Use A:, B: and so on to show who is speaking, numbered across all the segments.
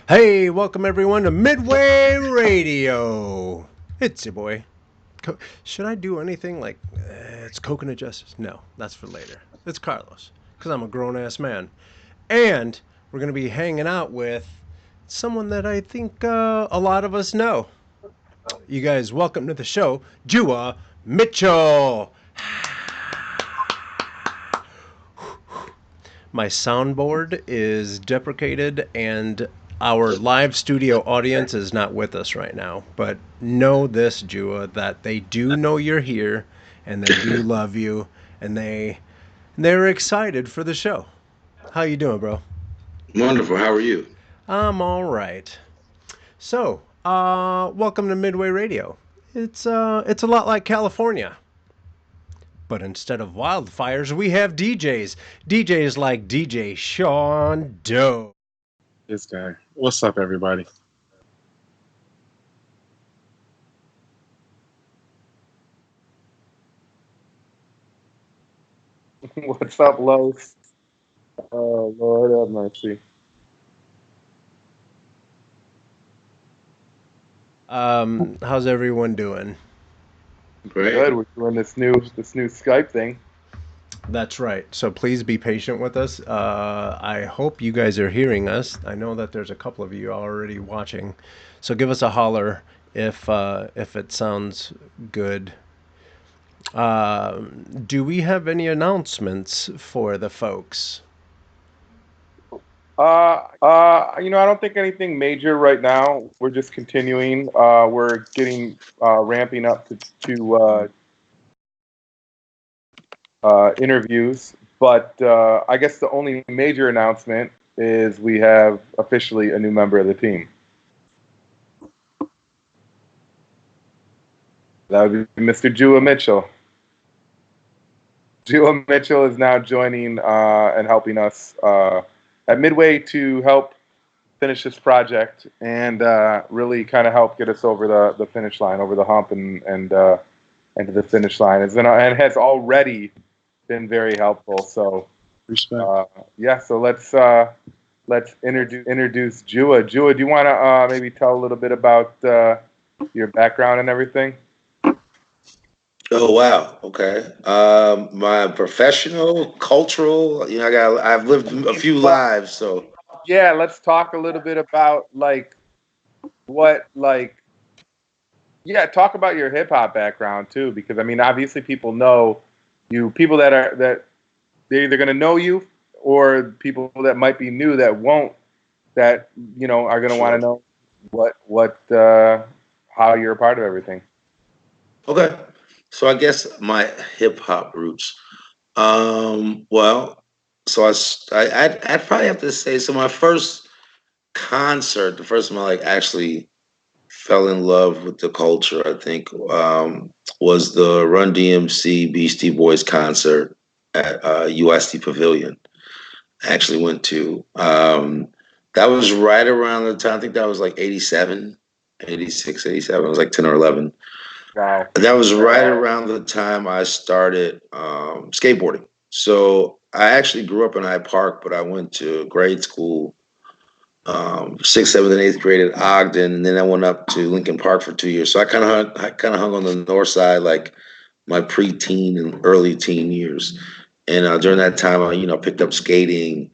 A: Hey, welcome everyone to Midway Radio. It's your boy. Should I do anything like it's Coconut Justice? No, that's for later. It's Carlos, because I'm a grown ass man. And we're going to be hanging out with someone that I think a lot of us know. You guys, welcome to the show, Jua Mitchell. My soundboard is deprecated and our live studio audience is not with us right now. But know this, Jua, that they do know you're here and they do love you and they're excited for the show. How you doing, bro?
B: Wonderful. How are you?
A: I'm all right. So, welcome to Midway Radio. It's a lot like California. But instead of wildfires, we have DJs. DJs like DJ Sean Doe.
C: This guy. What's up, everybody?
D: What's up, Los? Oh, Lord have mercy.
A: How's everyone doing?
B: Great.
D: Good. We're doing this new Skype thing.
A: That's right. So please be patient with us. I hope you guys are hearing us. I know that there's a couple of you already watching. So give us a holler if it sounds good. Do we have any announcements for the folks?
D: I don't think anything major right now. We're just continuing. We're getting ramping up to interviews, but I guess the only major announcement is we have officially a new member of the team. That would be Mr. Jua Mitchell. Jua Mitchell is now joining and helping us at Midway to help finish this project and really kind of help get us over the finish line, over the hump, and to the finish line. And has already been very helpful. So
C: Respect.
D: yeah, so let's introduce Jua. Jua, do you want to maybe tell a little bit about your background and everything?
B: Oh wow. Okay. My professional, cultural. I've lived a few lives, so
D: Yeah, let's talk a little bit about what yeah, talk about your hip hop background too, because I mean, obviously people know you. People that they're either gonna know you, or people that might be new that won't. That are gonna want to
B: sure.
D: know what how you're a part of everything.
B: Okay. So I guess my hip hop roots. Well, so I'd probably have to say so. My first concert, the first time I like actually fell in love with the culture, I think, was the Run DMC Beastie Boys concert at USD Pavilion. I actually went to. That was right around the time, I think that was like 87, 86, 87. I was like 10 or 11.
D: Wow.
B: That was right around the time I started skateboarding. So I actually grew up in Hyde Park, but I went to grade school sixth, seventh, and eighth grade at Ogden, and then I went up to Lincoln Park for 2 years. So I kind of hung on the north side, like my preteen and early teen years. And during that time, I picked up skating,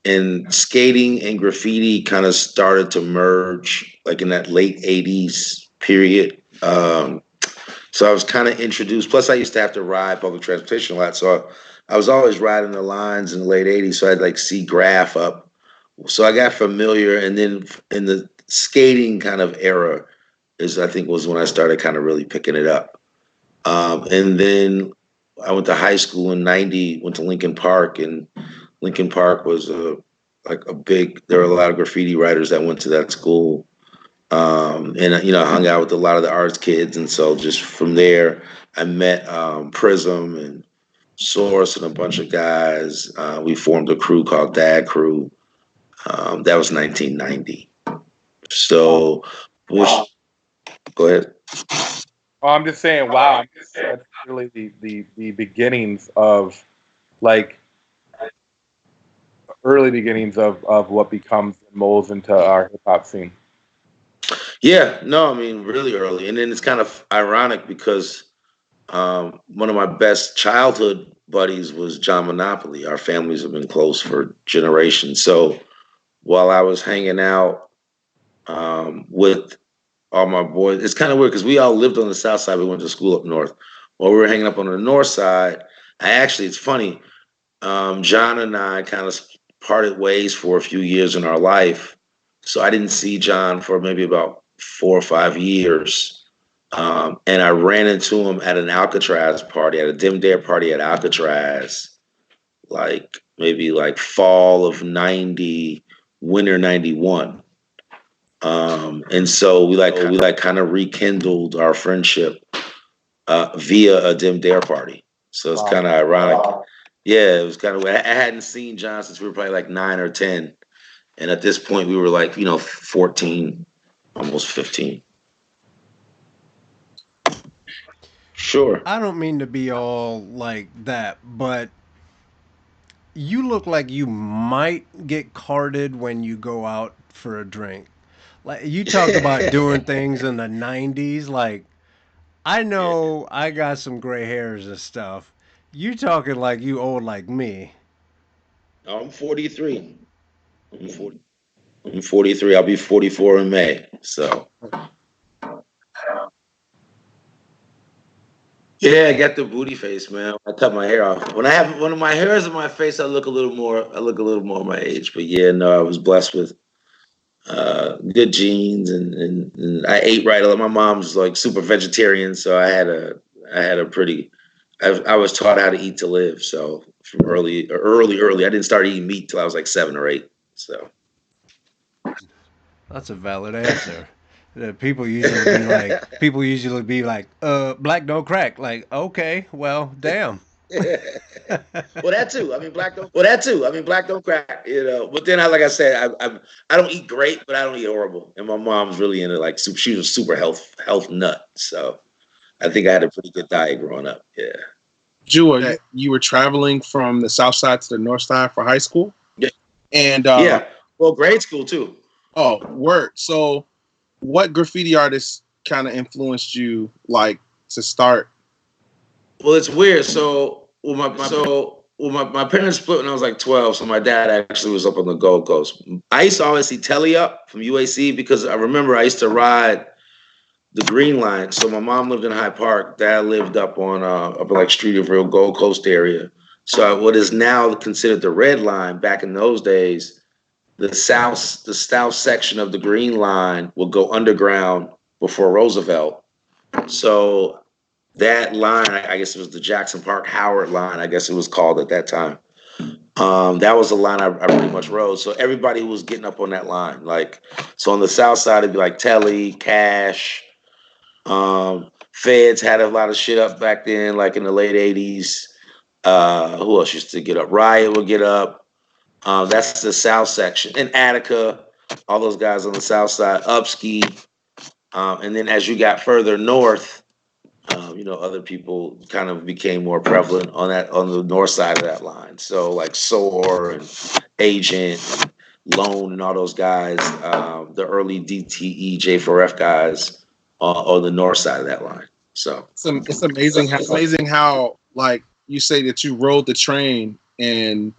B: and skating and graffiti kind of started to merge, like in that late '80s period. So I was kind of introduced. Plus, I used to have to ride public transportation a lot, so I was always riding the lines in the late '80s. So I'd like see Graph up, so I got familiar, and then in the skating kind of era is I think was when I started kind of really picking it up. And then I went to high school in '90. Went to Lincoln Park, and Lincoln Park was like a big. There were a lot of graffiti writers that went to that school, and I hung out with a lot of the arts kids, and so just from there, I met Prism and Source and a bunch of guys. We formed a crew called Dad Crew. That was 1990.
D: Oh,
B: So, which, go ahead.
D: I'm just saying, wow, that's really the beginnings of like early beginnings of what becomes molds into our hip hop scene.
B: Yeah, no, I mean really early, and then it's kind of ironic because one of my best childhood buddies was John Monopoly. Our families have been close for generations. So while I was hanging out with all my boys, it's kind of weird because we all lived on the south side. We went to school up north. While we were hanging up on the north side, it's funny. John and I kind of parted ways for a few years in our life. So I didn't see John for maybe about 4 or 5 years. And I ran into him at an Alcatraz party, at a Dim Dare party at Alcatraz, maybe fall of 90, winter 91. And so we kind of rekindled our friendship via a Dim Dare party. So it's kind of ironic. Wow. Yeah, it was kind of. I hadn't seen John since we were probably 9 or 10, and at this point we were 14, almost 15. Sure.
A: I don't mean to be all like that, but you look like you might get carded when you go out for a drink. Like you talk about doing things in the 90s. Like I know I got some gray hairs and stuff. You talking like you old like me.
B: I'm 43. I'm 43. I'll be 44 in May. So. Yeah, I got the booty face, man. I cut my hair off. When my hair is in my face, I look a little more my age. But yeah, no, I was blessed with good genes and I ate right. My mom's super vegetarian, so I had a pretty. I was taught how to eat to live. So from early, I didn't start eating meat till I was 7 or 8. So
A: that's a valid answer. People usually be like, black don't crack. Like, okay, well, damn.
B: Well, that too. I mean, black don't crack. But then, like I said, I don't eat great, but I don't eat horrible. And my mom's really into she was a super health nut. So I think I had a pretty good diet growing up. Yeah.
E: Jua, you were traveling from the south side to the north side for high school?
B: Yeah.
E: And
B: well, grade school too.
E: Oh, word. So what graffiti artists kind of influenced you to start?
B: Well, it's weird. So my parents split when I was 12. So my dad actually was up on the Gold Coast. I used to always see Telly up from UAC because I remember I used to ride the Green Line. So my mom lived in Hyde Park. Dad lived up Streeterville, Gold Coast area. So what is now considered the Red Line, back in those days, the south section of the Green Line would go underground before Roosevelt. So that line, I guess it was the Jackson Park Howard line, I guess it was called at that time. That was the line I pretty much rode. So everybody was getting up on that line. So on the south side, it'd be Telly, Cash. Feds had a lot of shit up back then, in the late 80s. Who else used to get up? Riot would get up. That's the south section. And Attica, all those guys on the south side, Upski. And then as you got further north, other people kind of became more prevalent on the north side of that line. So Soar and Agent and Lone and all those guys, the early DTE, J4F guys on the north side of that line. So
E: it's amazing how you say that you rode the train and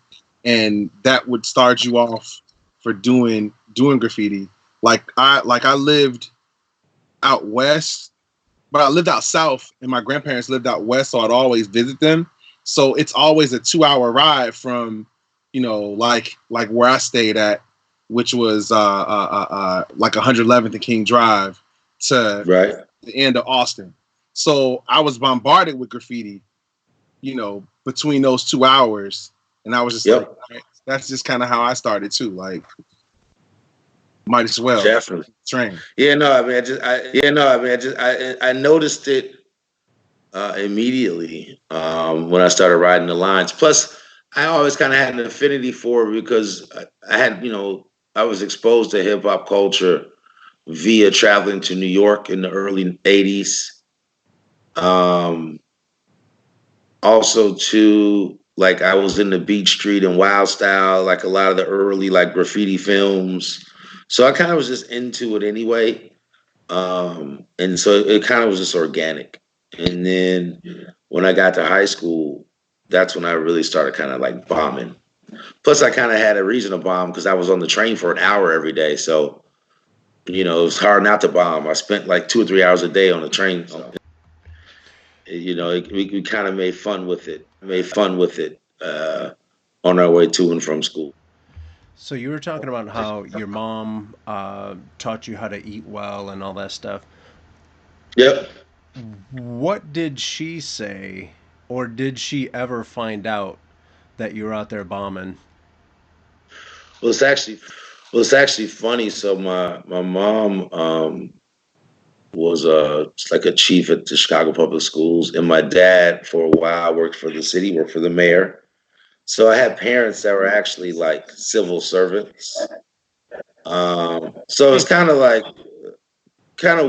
E: that would start you off for doing graffiti. I lived out west, but I lived out south, and my grandparents lived out west, so I'd always visit them. So it's always a 2-hour ride from, where I stayed at, which was 111th and King Drive, to the end of Austin. So I was bombarded with graffiti, between those 2 hours. And I was just that's just kind of how I started too. Might as well
B: definitely
E: train.
B: Yeah, no, I mean, I noticed it immediately when I started riding the lines. Plus, I always kind of had an affinity for it because I had, I was exposed to hip hop culture via traveling to New York in the early 80s. Also to Like I was in the Beach Street and Wild Style, like a lot of the early like graffiti films. So I kind of was just into it anyway. And so it kind of was just organic. And then when I got to high school, that's when I really started kind of like bombing. Plus, I kind of had a reason to bomb because I was on the train for an hour every day. So, it was hard not to bomb. I spent like 2 or 3 hours a day on the train. So, we kind of made fun with it. On our way to and from school.
A: So you were talking about how your mom taught you how to eat well and all that stuff.
B: Yep.
A: What did she say, or did she ever find out that you were out there bombing?
B: Well, it's actually funny. So my mom was like a chief at the Chicago Public Schools, and my dad for a while worked for the city, worked for the mayor. So I had parents that were actually like civil servants. So it's kind of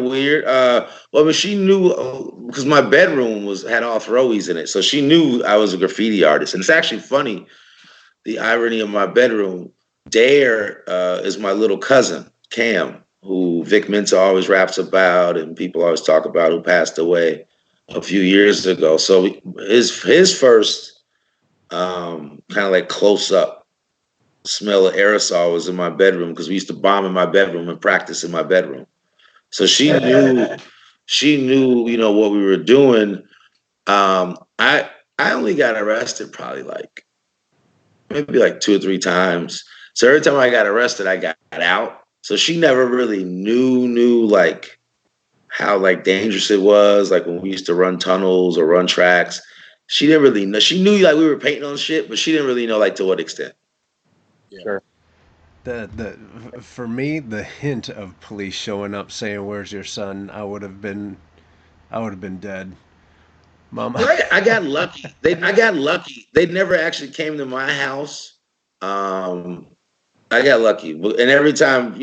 B: weird. But she knew because my bedroom had all throwies in it, so she knew I was a graffiti artist. And it's actually funny, the irony of my bedroom. Dare is my little cousin Cam, who Vic Mensa always raps about, and people always talk about, who passed away a few years ago. So his first kind of like close up smell of aerosol was in my bedroom because we used to bomb in my bedroom and practice in my bedroom. So she knew, what we were doing. I only got arrested probably maybe 2 or 3 times. So every time I got arrested, I got out. So she never really knew like how like dangerous it was. Like when we used to run tunnels or run tracks. She didn't really know. She knew like we were painting on shit, but she didn't really know like to what extent.
D: Yeah. Sure.
A: For me, the hint of police showing up saying, "Where's your son?" I would have been dead. Mom.
B: I got lucky. I got lucky. They never actually came to my house. I got lucky, and every time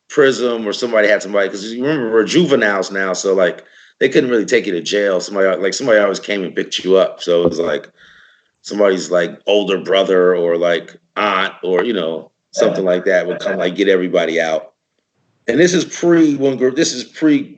B: Prism or somebody had somebody, because you remember we're juveniles now, so like. They couldn't really take you to jail. Somebody always came and picked you up. So it was like somebody's like older brother or like aunt or something like that would come like get everybody out. And this is pre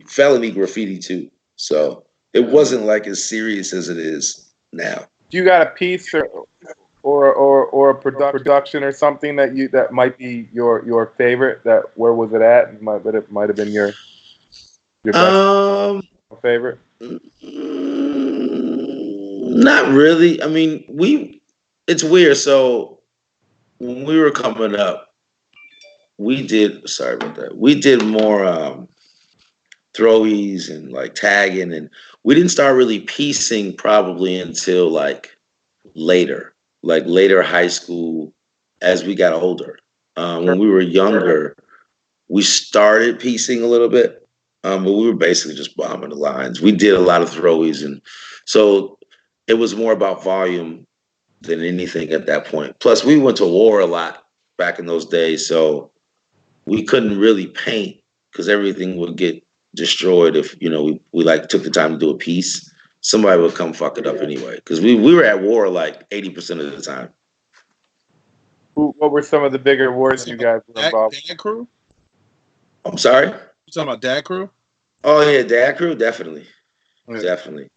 B: felony graffiti too. So it wasn't like as serious as it is now.
D: Do you got a piece or a production or something that might be your favorite? Where was it at? It might have been your best favorite.
B: Not really. I mean, it's weird. So when we were coming up, we did more throwies and like tagging, and we didn't start really piecing probably until like later high school as we got older. When we were younger, we started piecing a little bit. But we were basically just bombing the lines. We did a lot of throwies, and so it was more about volume than anything at that point. Plus, we went to war a lot back in those days, so we couldn't really paint because everything would get destroyed if we like took the time to do a piece. Somebody would come fuck it up anyway because we were at war like 80% of the time.
D: What were some of the bigger wars you guys were involved?
E: Dad Crew?
B: I'm sorry?
E: You talking about Dad Crew?
B: Oh yeah, Dad Crew, definitely.
E: Right.
B: Definitely.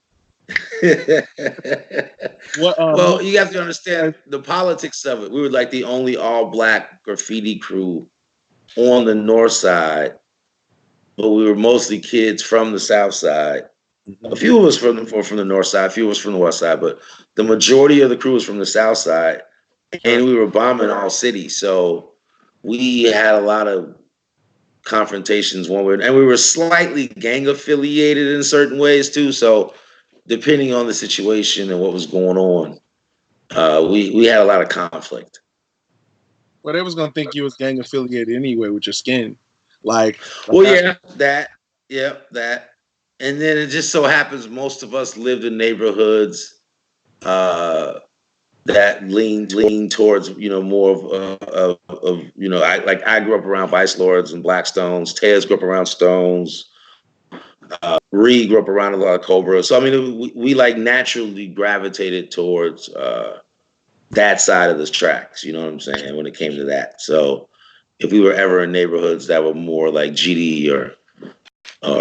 E: Well,
B: you have to understand the politics of it. We were like the only all-black graffiti crew on the north side, but we were mostly kids from the south side. A few of us from the north side, a few of us from the west side, but the majority of the crew was from the south side, and we were bombing all cities. So we had a lot of confrontations and we were slightly gang affiliated in certain ways too. So depending on the situation and what was going on, we had a lot of conflict.
E: Well, they was gonna think you was gang affiliated anyway with your skin, like.
B: Well, yeah, that. And then it just so happens most of us lived in neighborhoods that leaned towards more of I grew up around Vice Lords and Blackstones. Tez grew up around Stones. Grew up around a lot of Cobra. So I mean, we like naturally gravitated towards that side of the tracks. You know what I'm saying? When it came to that, so if we were ever in neighborhoods that were more like GD or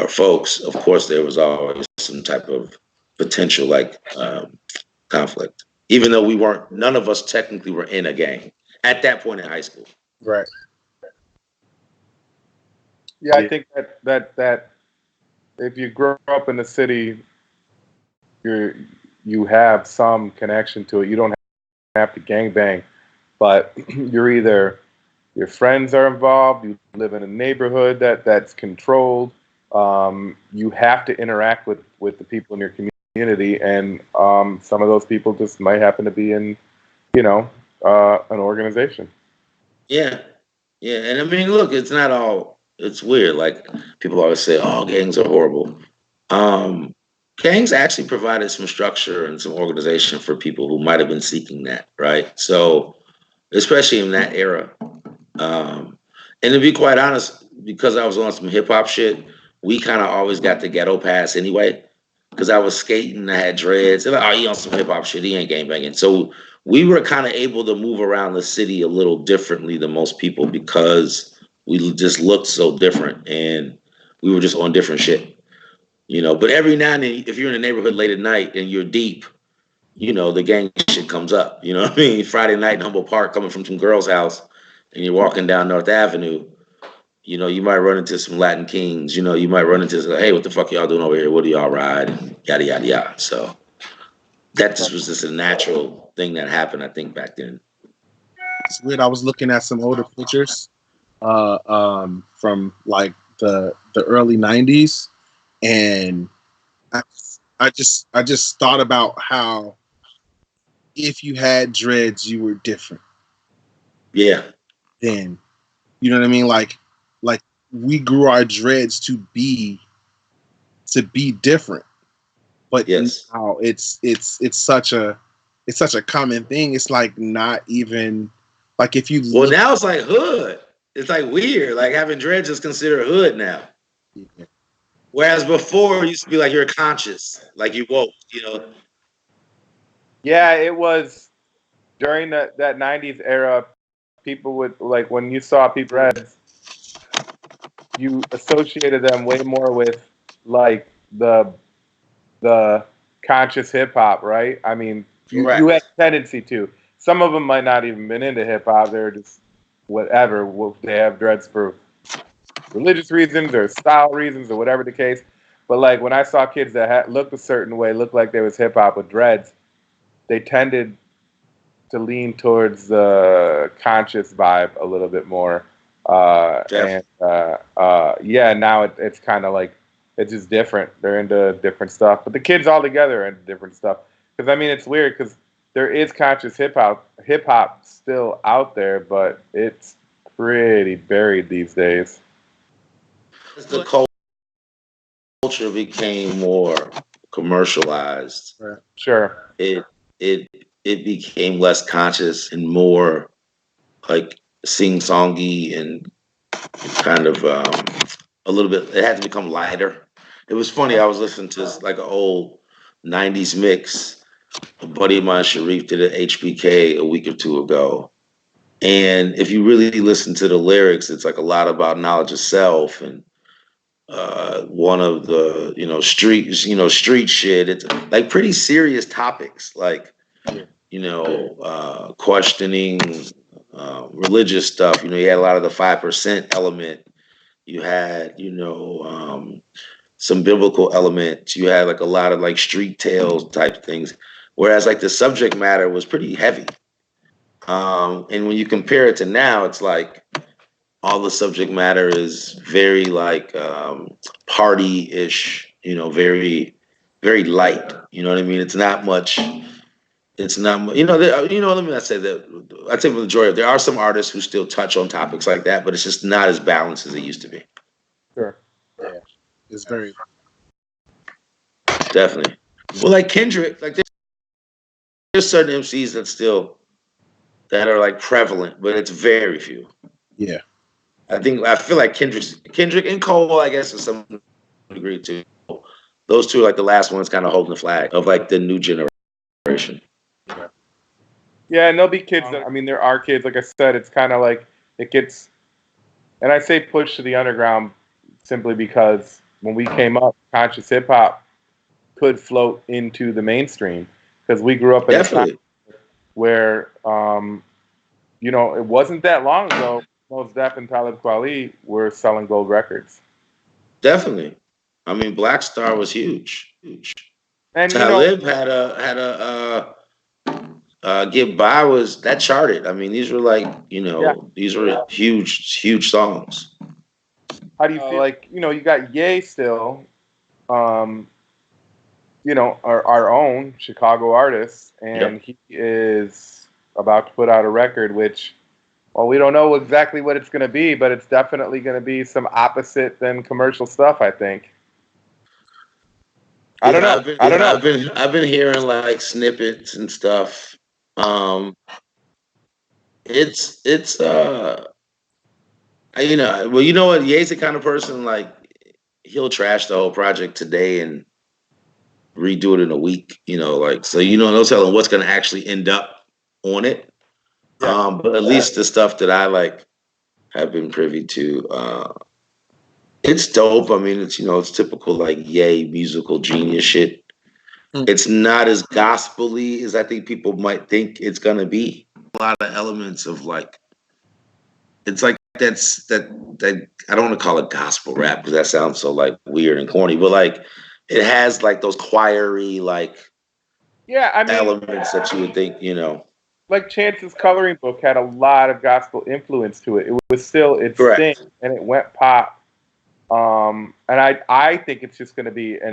B: folks, of course there was always some type of potential like conflict, even though none of us technically were in a gang at that point in high school.
E: Right.
D: Yeah, I think that if you grow up in the city, you have some connection to it. You don't have to gangbang, but you're either your friends are involved, you live in a neighborhood that's controlled, you have to interact with the people in your community, and some of those people just might happen to be in, an organization.
B: Yeah, and I mean, look, it's not all. It's weird. Like people always say, "Oh, gangs are horrible." Gangs actually provided some structure and some organization for people who might have been seeking that, right? So, especially in that era. And to be quite honest, because I was on some hip hop shit, we kind of always got the ghetto pass anyway. Because I was skating, I had dreads. They're like, oh, he on some hip hop shit. He ain't gangbanging. So we were kind of able to move around the city a little differently than most people because we just looked so different and we were just on different shit. But every now and then, if you're in a neighborhood late at night and you're deep, the gang shit comes up. You know what I mean? Friday night in Humboldt Park, coming from some girl's house, and you're walking down North Avenue, you might run into some Latin Kings. You might run into, hey, what the fuck y'all doing over here? What do y'all ride? And yada, yada, yada. So that was just a natural thing that happened, I think, back then.
E: It's weird. I was looking at some older pictures from like the early 90s, and I just thought about how if you had dreads, you were different.
B: Yeah.
E: Then, you know what I mean? Like we grew our dreads to be different, but
B: yes,
E: now it's such a common thing. It's like not even like if you
B: well now it's like hood. It's like weird. Like having dreads is considered hood now.
E: Yeah.
B: Whereas before it used to be like you're conscious, like you woke.
D: Yeah, it was during that 90s era. People would, like, when you saw people dreads, you associated them way more with like the conscious hip hop, right? I mean, you had a tendency to. Some of them might not even been into hip hop. They're just whatever. They have dreads for religious reasons or style reasons or whatever the case. But like when I saw kids that looked a certain way, looked like they was hip hop with dreads, they tended to lean towards the conscious vibe a little bit more. Now it's kind of like it's just different. They're into different stuff, but the kids all together are into different stuff. Because I mean, it's weird because there is conscious hip hop still out there, but it's pretty buried these days.
B: The culture became more commercialized.
D: Right. Sure.
B: It became less conscious and more like sing-songy and kind of a little bit. It had to become lighter. It was funny. I was listening to like an old 90s mix. A buddy of mine, Sharif, did an HBK a week or two ago. And if you really listen to the lyrics, it's like a lot about knowledge of self and one of the, street shit. It's like pretty serious topics, like, questioning religious stuff. You had a lot of the 5% element. You had, some biblical elements. You had like a lot of like street tales type things. Whereas like the subject matter was pretty heavy. And when you compare it to now, it's like all the subject matter is very like party-ish, very, very light. You know what I mean? It's not much. It's not, let me not say that. I'd say the majority there are some artists who still touch on topics like that, but it's just not as balanced as it used to be.
D: Sure.
E: Yeah. It's very.
B: Definitely. Well, like Kendrick, like there's certain MCs that are like prevalent, but it's very few.
E: Yeah.
B: I feel like Kendrick and Cole, I guess, to some degree too. Those two are like the last ones kind of holding the flag of like the new generation.
D: Yeah, and there'll be kids that, I mean, there are kids, like I said, it's kind of like it gets, and I say push to the underground simply because when we came up, conscious hip hop could float into the mainstream because we grew up in a time where, you know, it wasn't that long ago, Mos Def and Talib Kweli were selling gold records.
B: Definitely. I mean, Black Star was huge. Huge.
D: And
B: Talib had a Get By was that charted. I mean, these were like, you know, these were huge songs.
D: How do you feel? Like, you know, you got Ye still, you know, our own Chicago artist, and he is about to put out a record, which, well, we don't know exactly what it's going to be, but it's definitely going to be some opposite than commercial stuff, I think. I don't know.
B: I've been hearing like snippets and stuff. It's you know, well, you know what? Ye's the kind of person like he'll trash the whole project today and redo it in a week. You know, like so. You know, no telling what's going to actually end up on it. But at least the stuff that I like have been privy to. It's dope. I mean, it's, you know, it's typical like Ye musical genius shit. It's not as gospel-y as I think people might think it's gonna be. A lot of elements of like, it's like that I don't want to call it gospel rap because that sounds so like weird and corny, but like it has like those choiry like elements that you would think, you know.
D: Like Chance's coloring book had a lot of gospel influence to it. It was still its thing, and it went pop. And I think it's just going to be a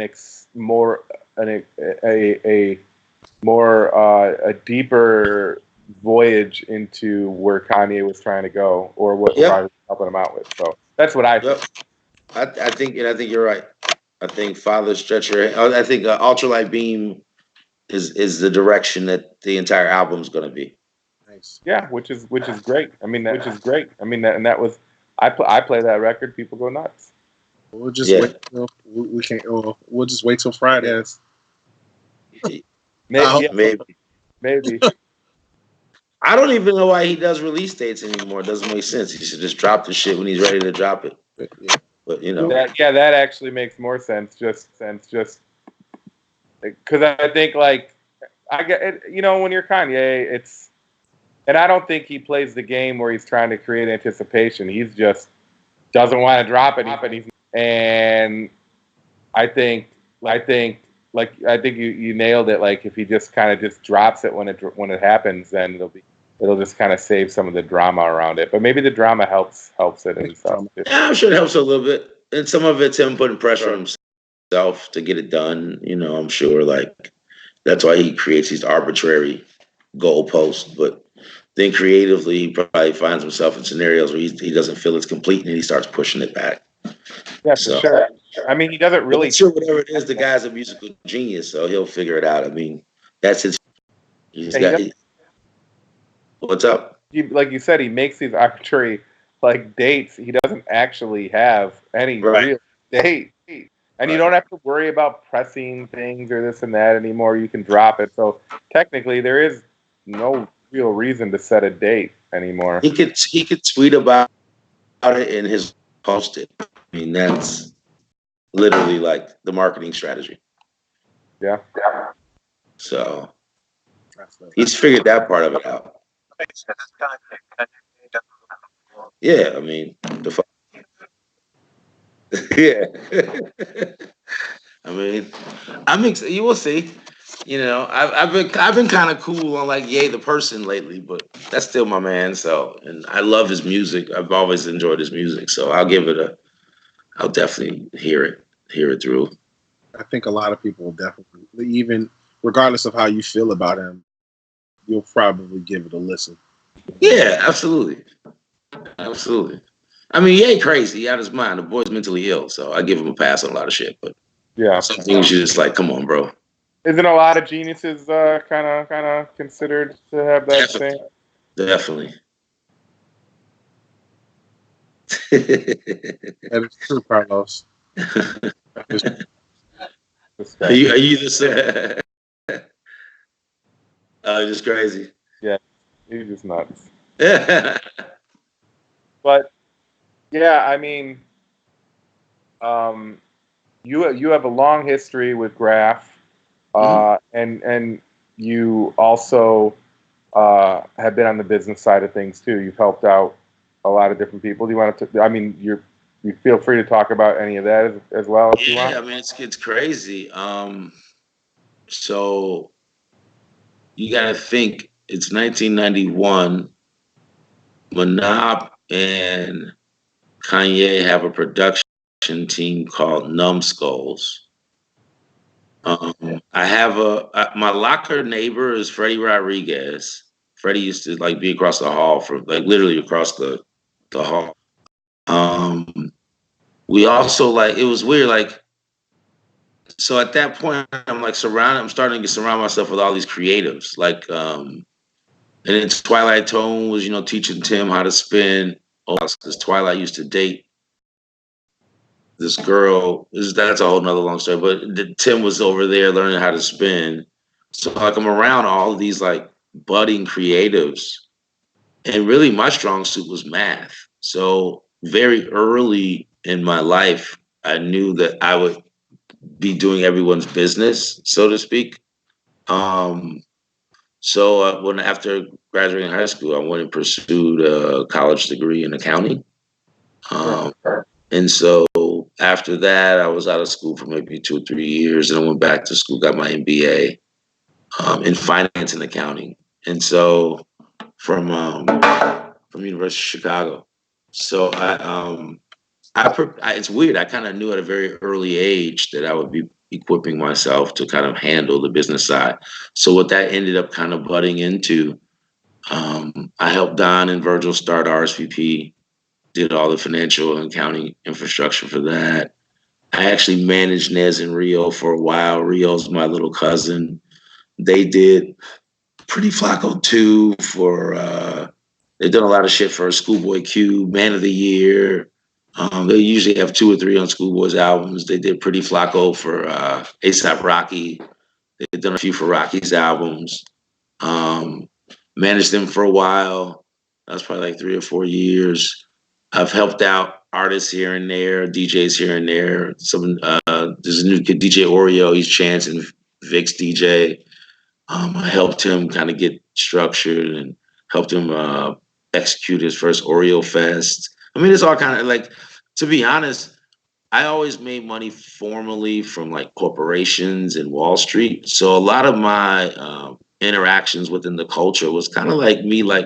D: deeper voyage into where Kanye was trying to go, or what Kanye was helping him out with. So that's what I think.
B: I think you're right. I think Father Stretcher. I think Ultralight Beam is the direction that the entire album is going to be.
E: Nice.
D: Yeah, which is great. I mean, that was I play that record. People go nuts.
E: We'll just wait till we can't. We'll just wait till Friday.
D: Maybe.
B: I don't even know why he does release dates anymore. It doesn't make sense. He should just drop the shit when he's ready to drop it. But you know,
D: that actually makes more sense. Just because I think like I get it, you know, when you're Kanye, it's, and I don't think he plays the game where he's trying to create anticipation. He's just doesn't want to drop it. And I think you nailed it. Like if he just kind of just drops it when it happens, then it'll just kind of save some of the drama around it. But maybe the drama helps it and stuff.
B: Yeah, I'm sure it helps a little bit. And some of it's him putting pressure on himself to get it done. You know, I'm sure like that's why he creates these arbitrary goalposts. But then creatively, he probably finds himself in scenarios where he doesn't feel it's complete and he starts pushing it back.
D: Yeah, for sure. I mean, he doesn't really.
B: I'm sure whatever it is, the guy's a musical genius, so he'll figure it out. I mean, that's his. What's up?
D: Like you said, he makes these arbitrary like dates. He doesn't actually have any real date, and you don't have to worry about pressing things or this and that anymore. You can drop it. So technically, there is no real reason to set a date anymore.
B: He could tweet about it and his post it. I mean, that's literally like the marketing strategy.
D: Yeah.
B: So he's figured that part of it out. Yeah, I mean, yeah. I mean, you will see. You know, I've been kind of cool on like Ye the person lately, but that's still my man. So, and I love his music. I've always enjoyed his music. So I'll definitely hear it through.
E: I think a lot of people will definitely, even regardless of how you feel about him, you'll probably give it a listen.
B: Yeah, absolutely. Absolutely. I mean, he ain't crazy. He out of his mind. The boy's mentally ill, so I give him a pass on a lot of shit. But
D: yeah,
B: some things you just like, come on, bro.
D: Isn't a lot of geniuses kind of considered to have that same?
B: Definitely.
E: That is true, Carlos.
B: Are you the same? Oh, just crazy.
D: Yeah, he's just nuts.
B: Yeah.
D: But yeah, I mean, you have a long history with Graph, and you also have been on the business side of things too. You've helped out a lot of different people. Do you want to? I mean, you feel free to talk about any of that as well if you want.
B: I mean, it's crazy. So you got to think it's 1991. Manop and Kanye have a production team called Numbskulls. I have my locker neighbor is Freddie Rodriguez. Freddie used to like be across the hall from like literally across the hall. We also like it was weird like so at that point I'm starting to surround myself with all these creatives like and then Twilight Tone was teaching Tim how to spin because Twilight used to date this girl. That's a whole nother long story, but Tim was over there learning how to spin. So like I'm around all of these like budding creatives, and really my strong suit was math. So very early in my life, I knew that I would be doing everyone's business, so to speak. So when after graduating high school, I went and pursued a college degree in accounting. And so after that, I was out of school for maybe 2 or 3 years, and I went back to school, got my MBA in finance and accounting, and so from University of Chicago. So it's weird. I kind of knew at a very early age that I would be equipping myself to kind of handle the business side. So what that ended up kind of butting into, I helped Don and Virgil start RSVP. Did all the financial and accounting infrastructure for that. I actually managed Nez and Rio for a while. Rio's my little cousin. They did Pretty Flacco 2 for, they've done a lot of shit for Schoolboy Q, Man of the Year. They usually have 2 or 3 on Schoolboy's albums. They did Pretty Flacco for A$AP Rocky. They've done a few for Rocky's albums. Managed them for a while. That was probably like 3 or 4 years. I've helped out artists here and there, DJs here and there. There's a new kid, DJ Oreo. He's Chance and Vic's DJ. I helped him kind of get structured and helped him execute his first Oreo Fest. I mean, it's all kind of like, to be honest, I always made money formally from like corporations and Wall Street. So a lot of my interactions within the culture was kind of like me, like,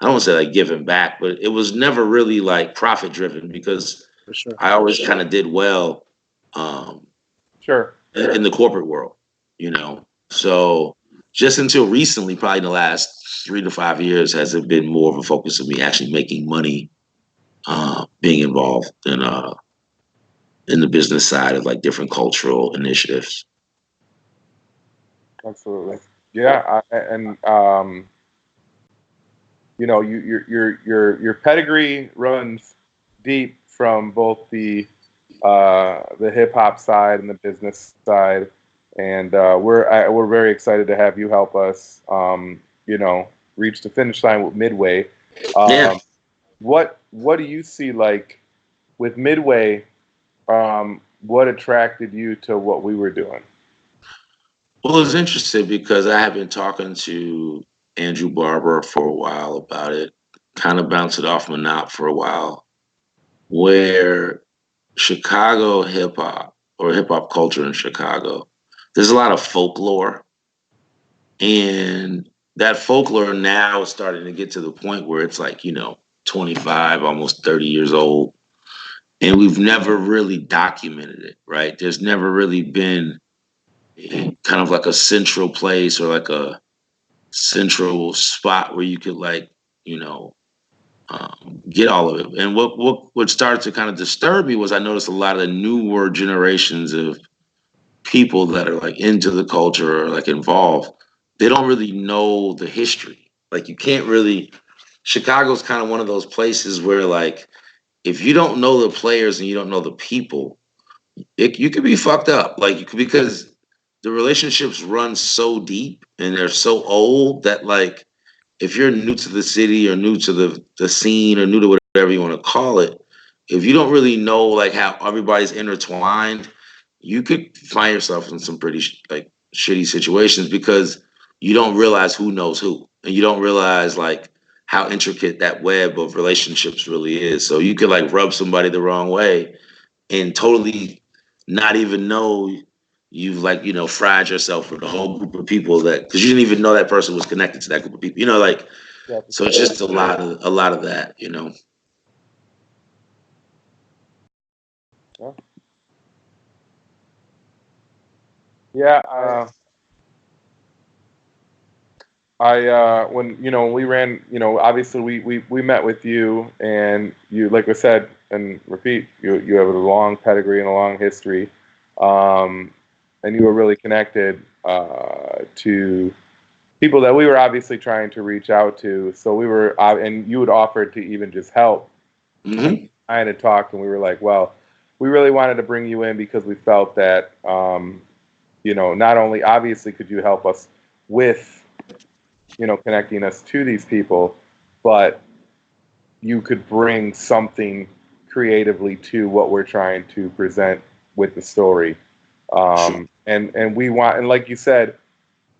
B: I don't want to say like giving back, but it was never really like profit driven because
E: For sure.
B: I always kind of did well
D: Sure.
B: in the corporate world, So just until recently, probably in the last 3 to 5 years, has it been more of a focus of me actually making money, being involved in the business side of like different cultural initiatives.
D: Absolutely. Yeah, your pedigree runs deep from both the hip hop side and the business side, and we're very excited to have you help us, reach the finish line with Midway.
B: Yeah.
D: What do you see like with Midway? What attracted you to what we were doing?
B: Well, it's interesting because I have been talking to Andrew Barber for a while about it, kind of bounced it off Manop for a while, where Chicago hip hop or hip hop culture in Chicago, there's a lot of folklore. And that folklore now is starting to get to the point where it's like, 25, almost 30 years old. And we've never really documented it, right? There's never really been kind of like a central place or like a central spot where you could like, get all of it. And what started to kind of disturb me was I noticed a lot of the newer generations of people that are like into the culture or like involved, they don't really know the history. Like you can't really, Chicago's kind of one of those places where like, if you don't know the players and you don't know the people, you could be fucked up. Because the relationships run so deep and they're so old that like if you're new to the city or new to the scene or new to whatever you want to call it, if you don't really know like how everybody's intertwined, you could find yourself in some pretty like shitty situations because you don't realize who knows who, and you don't realize like how intricate that web of relationships really is. So you could like rub somebody the wrong way and totally not even know you've like fried yourself with a whole group of people that because you didn't even know that person was connected to that group of people. Like so it's just a lot of that.
D: Yeah. When we ran, obviously we met with you, and you, like I said and repeat, you have a long pedigree and a long history, and you were really connected to people that we were obviously trying to reach out to. So we were, and you had offered to even just help.
B: Mm-hmm.
D: I had talked, and we were like, well, we really wanted to bring you in because we felt that, not only obviously could you help us with, connecting us to these people, but you could bring something creatively to what we're trying to present with the story. And we want, and like you said,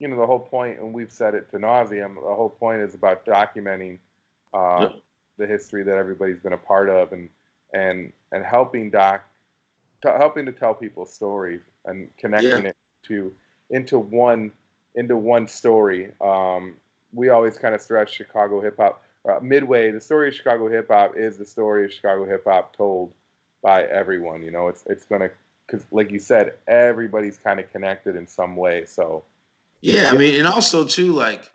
D: the whole point, and we've said it to nauseum, the whole point is about documenting the history that everybody's been a part of, and helping to tell people's stories and connecting it into one story. We always kind of stress Chicago hip hop. Midway, the story of Chicago hip hop is the story of Chicago hip hop told by everyone. It's gonna, because like you said, everybody's kind of connected in some way. So
B: yeah, I mean, and also too, like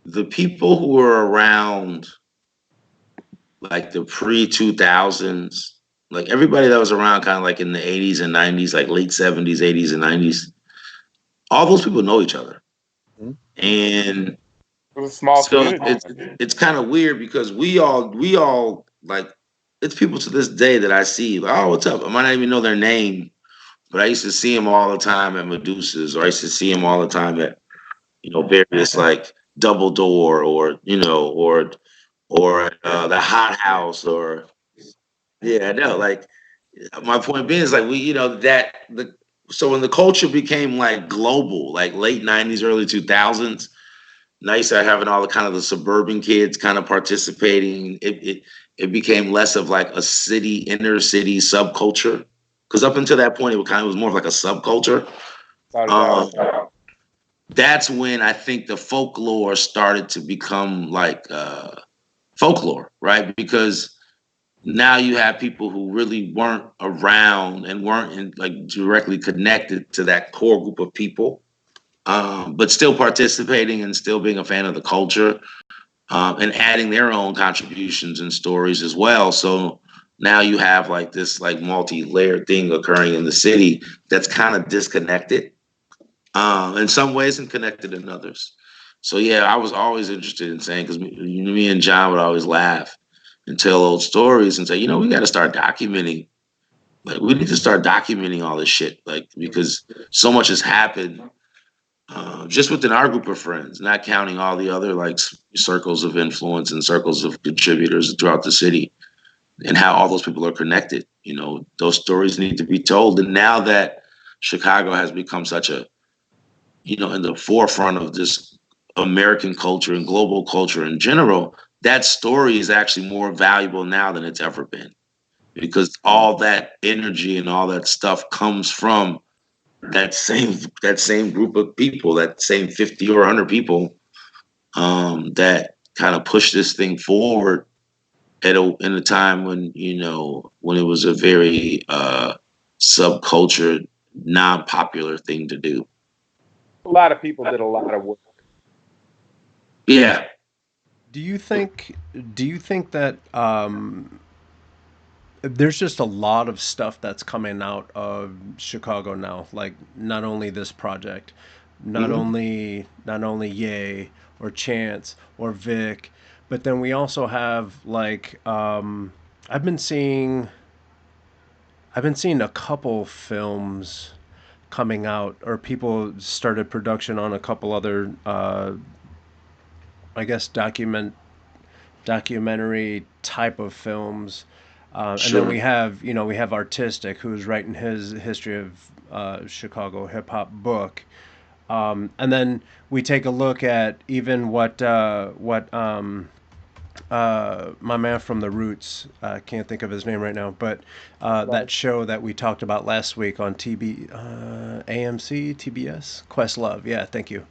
B: the people who were around, like the pre-2000s, like everybody that was around kind of like in the 80s and 90s, like late 70s, 80s and 90s, all those people know each other.
E: Mm-hmm.
B: And
D: it was a small
B: community. It's kind of weird because we all like, it's people to this day that I see, like, oh, what's up? I might not even know their name, but I used to see them all the time at Medusa's, or I used to see them all the time at, various like Double Door, or, or the Hot House, or yeah, I know. Like my point being is like so when the culture became like global, like late 90s, early 2000s, now you start having all the kind of the suburban kids kind of participating. It became less of like a inner city subculture, because up until that point it was more of like a subculture. That's when I think the folklore started to become like folklore, right? Because now you have people who really weren't around and weren't like directly connected to that core group of people, but still participating and still being a fan of the culture, and adding their own contributions and stories as well. So now you have like this like multi-layered thing occurring in the city that's kind of disconnected in some ways and connected in others. So yeah, I was always interested in saying, because me and John would always laugh and tell old stories and say, we got to start documenting. Like we need to start documenting all this shit, like because so much has happened just within our group of friends, not counting all the other like circles of influence and circles of contributors throughout the city, and how all those people are connected. Those stories need to be told. And now that Chicago has become such a, in the forefront of this American culture and global culture in general, that story is actually more valuable now than it's ever been, because all that energy and all that stuff comes from that same group of people, that same 50 or 100 people, that kind of push this thing forward in a time when when it was a very subculture, non-popular thing to do.
D: A lot of people did a lot of work.
B: Yeah.
A: Do you think that there's just a lot of stuff that's coming out of Chicago now, like not only this project, not only Ye or Chance or Vic, but then we also have like I've been seeing a couple films coming out, or people started production on a couple other I guess, documentary type of films. And then
B: Sure.
A: we have Artistic, who's writing his history of Chicago hip hop book. And then we take a look at even what my man from the Roots, I can't think of his name right now, but that show that we talked about last week on AMC, TBS, Questlove. Yeah, thank you.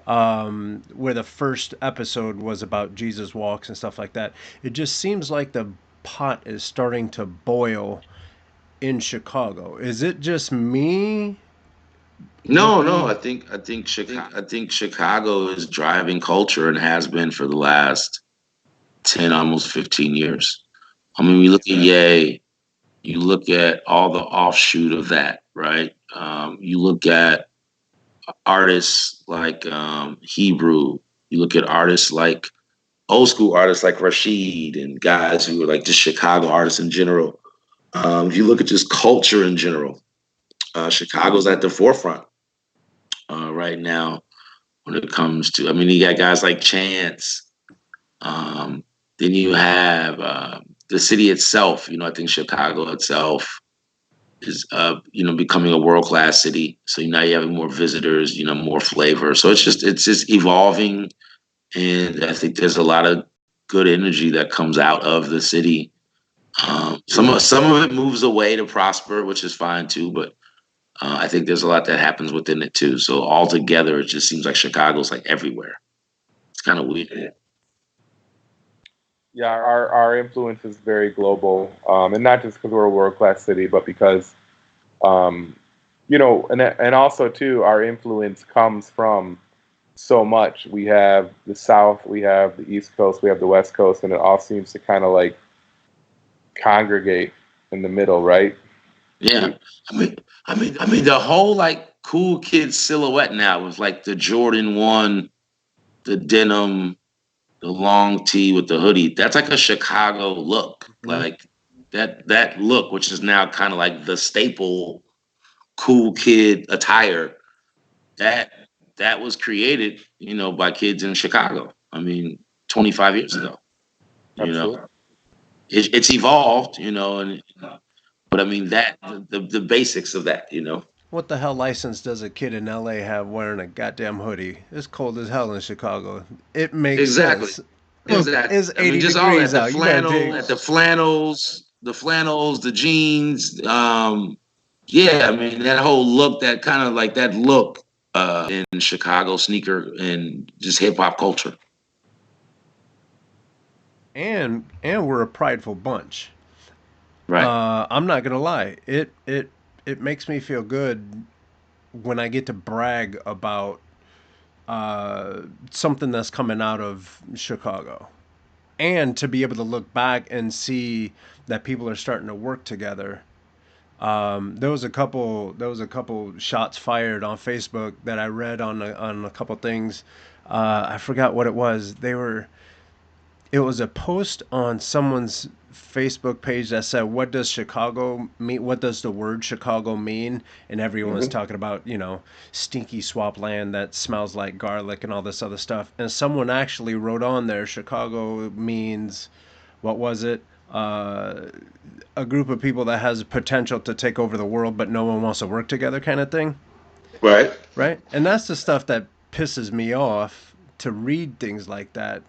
A: Where the first episode was about Jesus walks and stuff like that. It just seems like the pot is starting to boil in Chicago. Is it just me
B: No, no,
A: looking?
B: I think Chicago is driving culture and has been for the last 10, almost 15 years. I mean, we look at Ye, you look at all the offshoot of that, right? You look at artists like Hebrew, you look at artists like old school artists like Rashid and guys who are like just Chicago artists in general. If you look at just culture in general, Chicago's at the forefront right now when it comes to, I mean, you got guys like Chance. Um, then you have the city itself. You know, I think Chicago itself is, becoming a world class city. So now you have more visitors, more flavor. So it's just evolving, and I think there's a lot of good energy that comes out of the city. Some of it moves away to prosper, which is fine too, but I think there's a lot that happens within it too. So altogether, it just seems like Chicago's like everywhere. It's kind of weird.
D: Yeah, our influence is very global, and not just because we're a world class city, but because and also too, our influence comes from so much. We have the South, we have the East Coast, we have the West Coast, and it all seems to kind of like congregate in the middle, right?
B: Yeah, I mean, the whole like cool kid silhouette now was like the Jordan 1, the denim, the long tee with the hoodie. That's like a Chicago look,
A: Mhm.
B: like that look, which is now kind of like the staple cool kid attire. That that was created, by kids in Chicago. I mean, 25 years ago. You
D: Absolutely.
B: know, it's evolved, and but I mean that the basics of that.
A: What the hell license does a kid in LA have wearing a goddamn hoodie? It's cold as hell in Chicago. It makes
B: Exactly.
A: sense.
B: Exactly.
A: It's
B: I mean,
A: 80
B: just all
A: degrees
B: that.
A: out. You better take.
B: The jeans. Yeah, I mean that whole look, that kind of like that look in Chicago sneaker and just hip hop culture.
A: And we're a prideful bunch.
B: Right.
A: I'm not gonna lie. It makes me feel good when I get to brag about something that's coming out of Chicago, and to be able to look back and see that people are starting to work together. There was a couple shots fired on Facebook that I read on a couple things. I forgot what it was. It was a post on someone's Facebook page that said, "What does Chicago mean? What does the word Chicago mean?" And everyone was
B: Hmm.
A: talking about, stinky swamp land that smells like garlic and all this other stuff. And someone actually wrote on there, Chicago means, what was it? Uh, a group of people that has potential to take over the world, but no one wants to work together, kind of thing,
B: Right.
A: right? And that's the stuff that pisses me off to read things like that.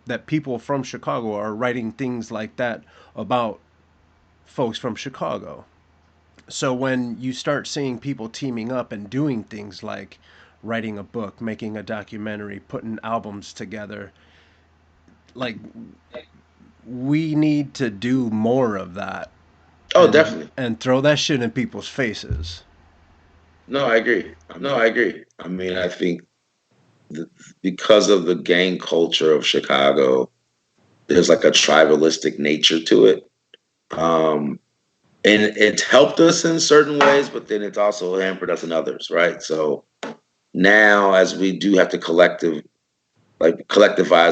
A: That people from Chicago are writing things like that about folks from Chicago. So when you start seeing people teaming up and doing things like writing a book, making a documentary, putting albums together, like, we need to do more of that
B: Oh,
A: and
B: definitely.
A: throw that shit in people's faces.
B: No, I agree. I mean, I think th- because of the gang culture of Chicago, there's like a tribalistic nature to it. Um, and it's helped us in certain ways, but then it's also hampered us in others, right? So now, as we do have to collectivize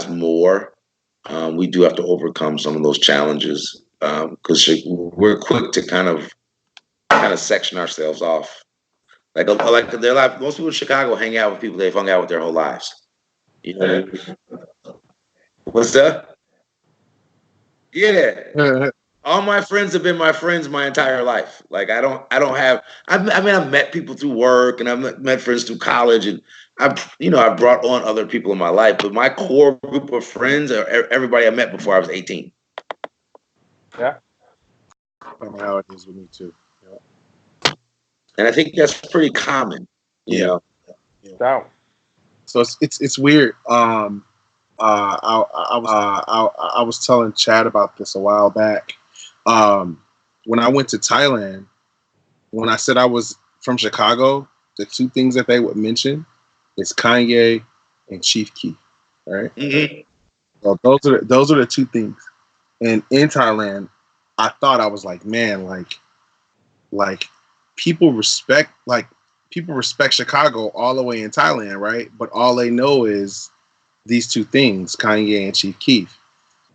B: more, we do have to overcome some of those challenges because we're quick to kind of section ourselves off. Like they're like most people in Chicago hang out with people they've hung out with their whole lives. You know, what's that? Yeah. All my friends have been my friends my entire life. Like I don't have. I've met people through work, and I've met friends through college, and I've brought on other people in my life. But my core group of friends are everybody I met before I was 18.
D: Yeah.
E: How it is with me too. Yeah.
B: And I think that's pretty common. You know.
D: So
E: it's weird. I was telling Chad about this a while back. When I went to Thailand, when I said I was from Chicago, the two things that they would mention is Kanye and Chief Keef. Right?
B: Mm-hmm.
E: So those are the two things. And in Thailand, I thought I was like, man, like people respect Chicago all the way in Thailand, right? But all they know is these two things, Kanye and Chief Keef.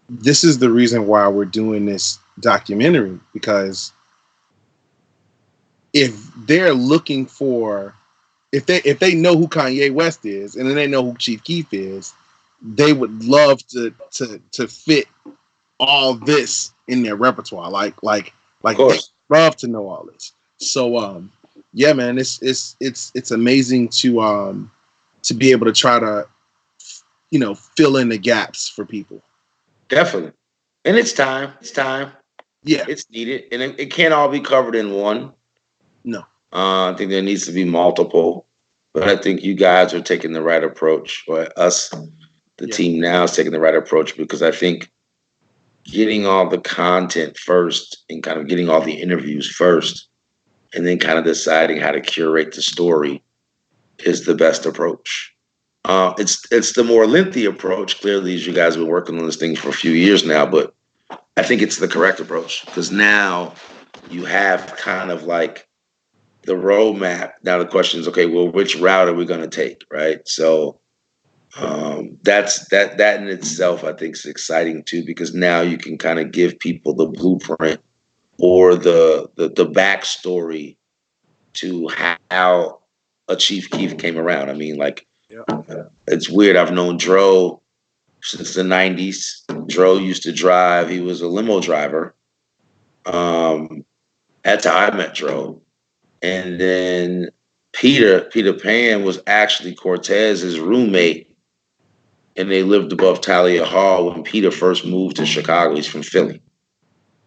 E: This is the reason why we're doing this documentary, because if they're looking for, if they know who Kanye West is and then they know who Chief Keef is, they would love to fit all this in their repertoire. Like they love to know all this. So yeah, man, it's amazing to be able to try to fill in the gaps for people.
B: Definitely. And it's time.
E: Yeah.
B: It's needed. And it can't all be covered in one.
E: No.
B: I think there needs to be multiple. But I think you guys are taking the right approach. Or us, the team now, is taking the right approach, because I think getting all the content first and kind of getting all the interviews first and then kind of deciding how to curate the story is the best approach. It's the more lengthy approach. Clearly, as you guys have been working on this thing for a few years now, but I think it's the correct approach, because now you have kind of like the roadmap. Now the question is, okay, well, which route are we going to take, right? So that in itself, I think, is exciting too, because now you can kind of give people the blueprint or the backstory to how a Chief Keef came around. I mean, like, it's weird. I've known Dro since the 90s. Dro used to drive. He was a limo driver. That's how I met Dro. And then Peter Pan was actually Cortez's roommate, and they lived above Talia Hall when Peter first moved to Chicago. He's from Philly.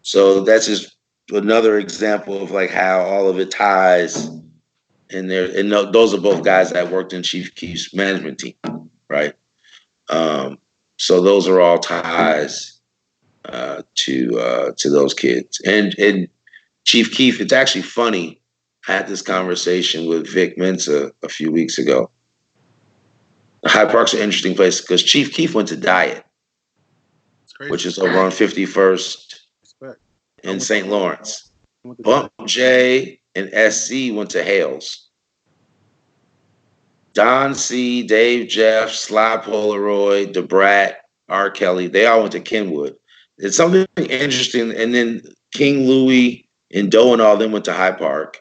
B: So that's just another example of like how all of it ties. And those are both guys that worked in Chief Keef's management team, right? So those are all ties to those kids. And Chief Keef, it's actually funny. I had this conversation with Vic Mensa a few weeks ago. Hyde Park's an interesting place because Chief Keef went to Diet, which is over on 51st in St. Lawrence. Bump J and SC went to Hales. Don C, Dave Jeff, Sly Polaroid, DeBrat, R. Kelly, they all went to Kenwood. It's something interesting. And then King Louie and Doe and all them went to Hyde Park.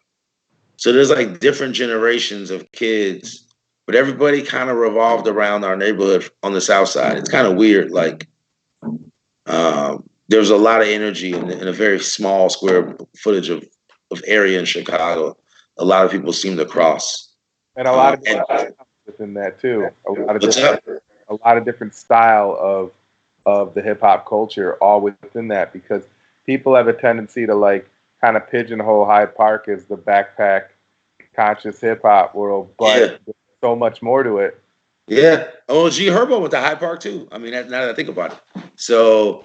B: So there's like different generations of kids, but everybody kind of revolved around our neighborhood on the South Side. It's kind of weird. Like there was a lot of energy in a very small square footage of area in Chicago. A lot of people seem to cross.
D: And a lot of within that too. A lot of different style of the hip hop culture all within that, because people have a tendency to like kind of pigeonhole Hyde Park as the backpack conscious hip hop world, but there's so much more to it.
B: Yeah. Oh, G Herbo went to Hyde Park too. I mean, now that I think about it. So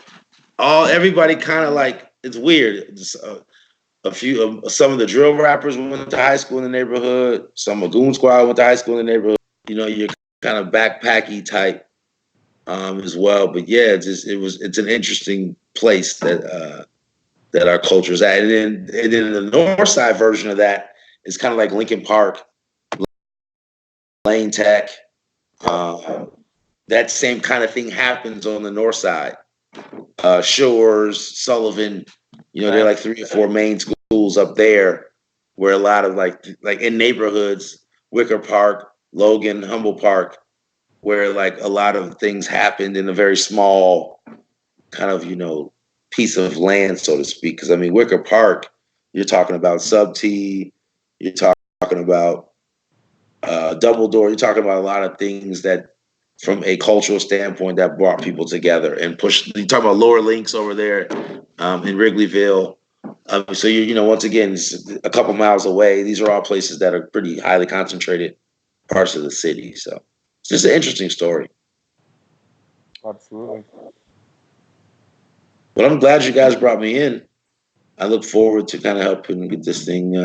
B: everybody kind of like, it's weird. Some of the drill rappers went to high school in the neighborhood. Some of Goon Squad went to high school in the neighborhood. You know, you're kind of backpacky type as well. But yeah, it's an interesting place that our culture's at. And then the north side version of that is kind of like Lincoln Park, Lane Tech. That same kind of thing happens on the north side. Shores, Sullivan, there are like 3 or 4 main schools up there where a lot of like in neighborhoods, Wicker Park, Logan, Humble Park, where like a lot of things happened in a very small kind of, piece of land, so to speak. Because I mean, Wicker Park, you're talking about Sub T, you're talking about Double Door, you're talking about a lot of things that, from a cultural standpoint, that brought people together and pushed. You talk about Lower Links over there in Wrigleyville. So once again, it's a couple miles away. These are all places that are pretty highly concentrated parts of the city. So it's just an interesting story.
D: Absolutely.
B: But I'm glad you guys brought me in. I look forward to kind of helping get this thing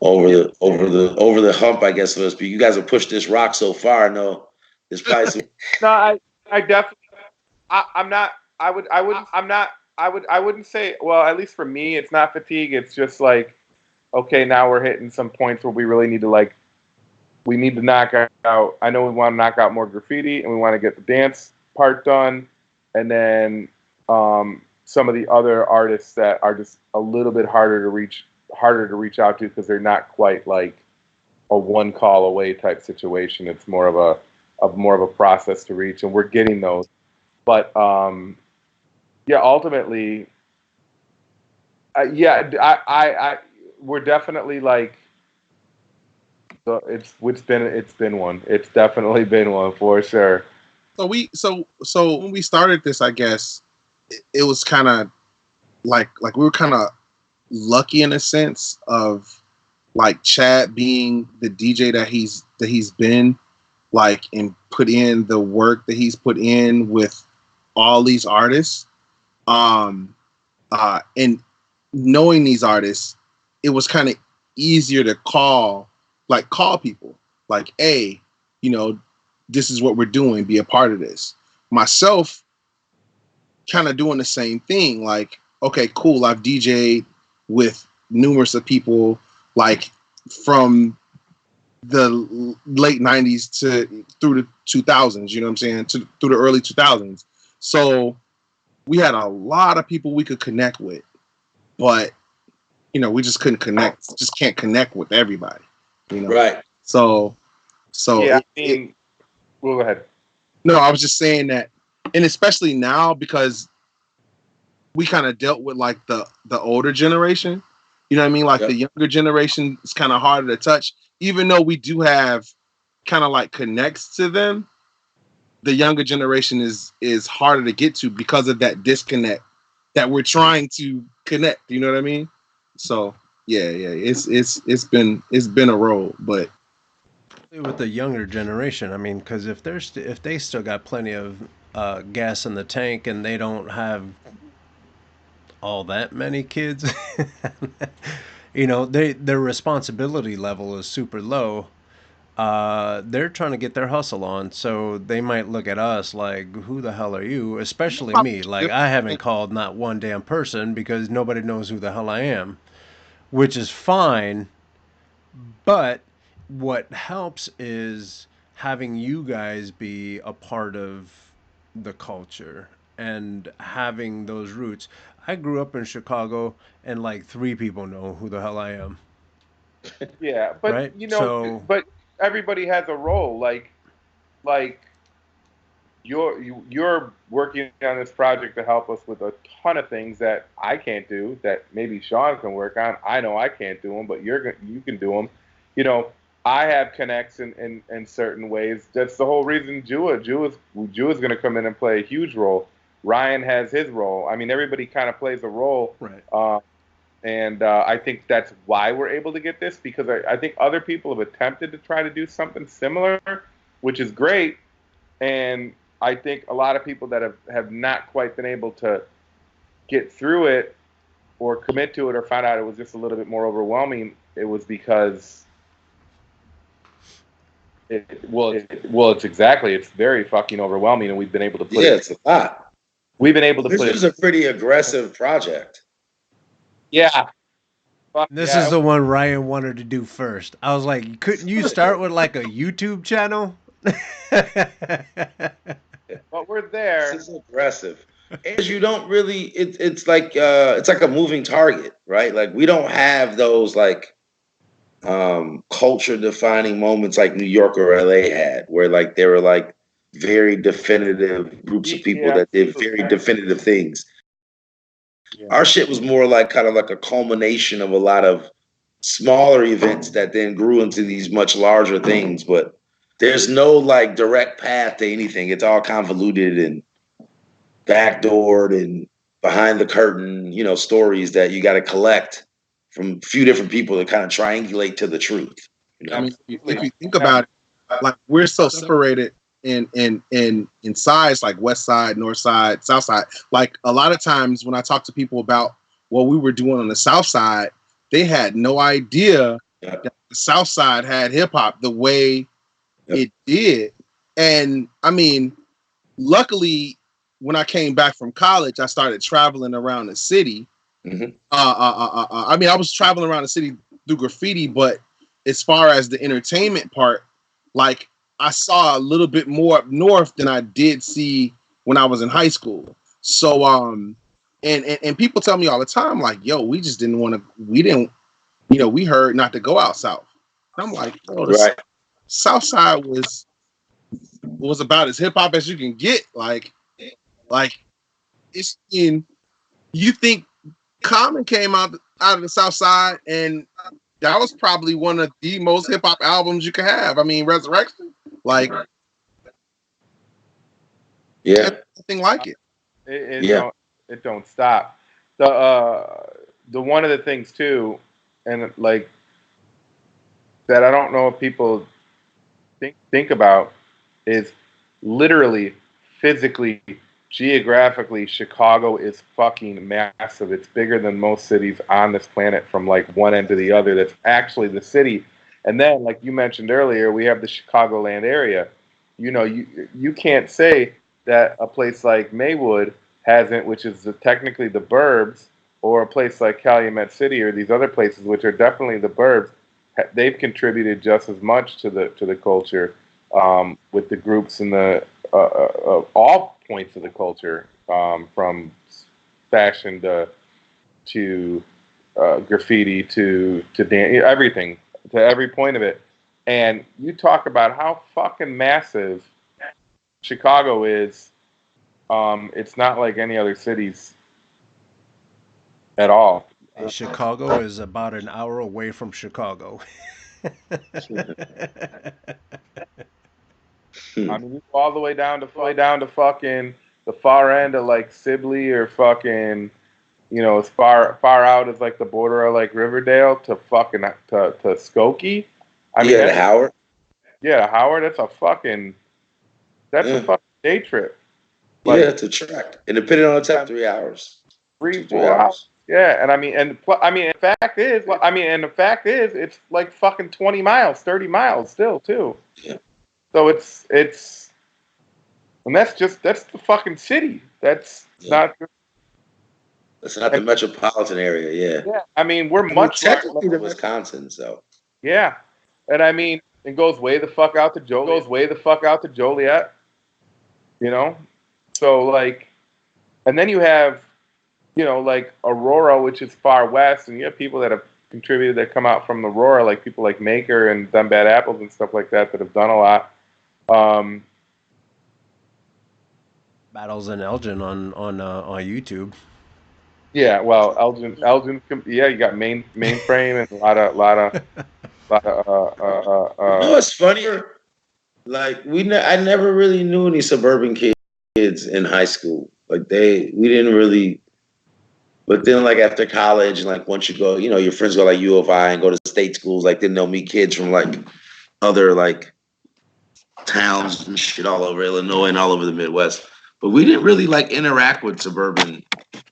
B: over the hump, I guess, so to speak. You guys have pushed this rock so far. I know there's probably some.
D: No, I definitely. I'm not. I wouldn't say. Well, at least for me, it's not fatigue. It's just like, okay, now we're hitting some points where we really need to we need to knock out. I know we want to knock out more graffiti, and we want to get the dance part done, and then some of the other artists that are just a little bit harder to reach out to because they're not quite like a one call away type situation. It's more of a process to reach, and we're getting those. But ultimately, we're definitely like. So it's been one. It's definitely been one for sure.
E: So when we started this, I guess it was kind of like we were kind of lucky in a sense of like Chad being the DJ that he's been like and put in the work that he's put in with all these artists, and knowing these artists, it was kind of easier to call people like, hey, this is what we're doing, be a part of this. Myself kind of doing the same thing, like, okay, cool, I've DJ'd with numerous of people like from the late 90s to through the 2000s, you know what I'm saying, through the early 2000s. So we had a lot of people we could connect with, but we just couldn't connect, just can't connect with everybody,
B: Right.
E: So
D: yeah, well, go ahead.
E: No, I was just saying that, and especially now because we kind of dealt with like the older generation, you know what I mean? Like the younger generation is kind of harder to touch, even though we do have kind of like connects to them. The younger generation is harder to get to because of that disconnect that we're trying to connect. You know what I mean? So yeah, it's been a road, but
A: with the younger generation, I mean, because if they still got plenty of gas in the tank and they don't have all that many kids, their responsibility level is super low. They're trying to get their hustle on, so they might look at us like, who the hell are you? Especially me. Like, I haven't called not one damn person because nobody knows who the hell I am, which is fine. But what helps is having you guys be a part of the culture and having those roots. I grew up in Chicago and like 3 people know who the hell I am.
D: Yeah, but
A: right?
D: but everybody has a role. Like you're working on this project to help us with a ton of things that I can't do, that maybe Sean can work on. I know I can't do them, but you can do them. I have connects in certain ways. That's the whole reason Jew is going to come in and play a huge role. Ryan has his role. I mean, everybody kind of plays a role.
A: Right.
D: And I think that's why we're able to get this, because I think other people have attempted to try to do something similar, which is great. And I think a lot of people that have not quite been able to get through it or commit to it or found out it was just a little bit more overwhelming, it was because it's very fucking overwhelming, and we've been able to put
B: it's a lot.
D: We've been able to
B: this
D: put
B: is a pretty aggressive project.
D: Yeah.
A: This is the one Ryan wanted to do first. I was like, couldn't you start with like a YouTube channel?
D: But we're there.
B: This is aggressive. As you don't really, it's like a moving target, right? Like we don't have those like culture defining moments like New York or LA had, where like there were like very definitive groups of people that did very definitive things.
C: Yeah.
B: Our shit was more like kind of like a culmination of a lot of smaller events that then grew into these much larger things, but there's no like direct path to anything. It's all convoluted and backdoored and behind the curtain, you know, stories that you got to collect from a few different people to kind of triangulate to the truth. You know?
E: I mean, if you think about it, like we're so separated in size, like West Side, North Side, South Side. Like a lot of times when I talk to people about what we were doing on the South Side, they had no idea that the South Side had hip hop the way it did. And I mean, luckily, when I came back from college, I started traveling around the city.
B: Mhm.
E: I mean, I was traveling around the city through graffiti, but as far as the entertainment part, like I saw a little bit more up north than I did see when I was in high school. So, and people tell me all the time, like, yo, we just didn't want to, we didn't, you know, we heard not to go out south. And I'm like, oh, the South Side was about as hip hop as you can get. Like it's in, you think Common came out of the South Side, and that was probably one of the most hip hop albums you could have. I mean, Resurrection, like, nothing like it.
D: It don't stop. The one of the things too, and like that I don't know if people think about is literally, physically, geographically, Chicago is fucking massive. It's bigger than most cities on this planet from like one end to the other. That's actually the city. And then, like you mentioned earlier, we have the Chicagoland area. You know, you can't say that a place like Maywood hasn't, which is technically the burbs, or a place like Calumet City or these other places, which are definitely the burbs. They've contributed just as much to the culture, with the groups and the all points of the culture, from fashion to graffiti to dance, everything, to every point of it. And you talk about how fucking massive Chicago is. It's not like any other cities at all.
A: Chicago is about an hour away from Chicago.
D: I mean, you go all the way down to fucking the far end of like Sibley, or fucking, you know, as far out as like the border of like Riverdale to fucking to Skokie. I mean,
B: to Howard.
D: Yeah, Howard. That's a fucking day trip.
B: Like, it's a track, and depending on the time, 3 hours,
D: 3-4 hours. Yeah, and the fact is, it's like fucking 20 miles, 30 miles still too.
B: Yeah.
D: So it's, and that's the fucking city. That's not.
B: That's not the metropolitan area. Yeah.
D: Yeah, I mean, we're much
B: technically the Wisconsin, so.
D: Yeah, and I mean, it goes way the fuck out to Joliet. You know, so like, and then you have, you know, like Aurora, which is far west, and you have people that have contributed that come out from Aurora, like people like Maker and Them Bad Apples and stuff like that have done a lot.
A: Battles in Elgin on YouTube.
D: Yeah, well, Elgin, yeah, you got mainframe and a lot of.
B: You know, it's funny. Like I never really knew any suburban kids in high school. Like we didn't really. But then, like after college, and like once you go, you know, your friends go like U of I and go to state schools. Like then they'll meet kids from like other like towns and shit all over Illinois and all over the Midwest. But we didn't really like interact with suburban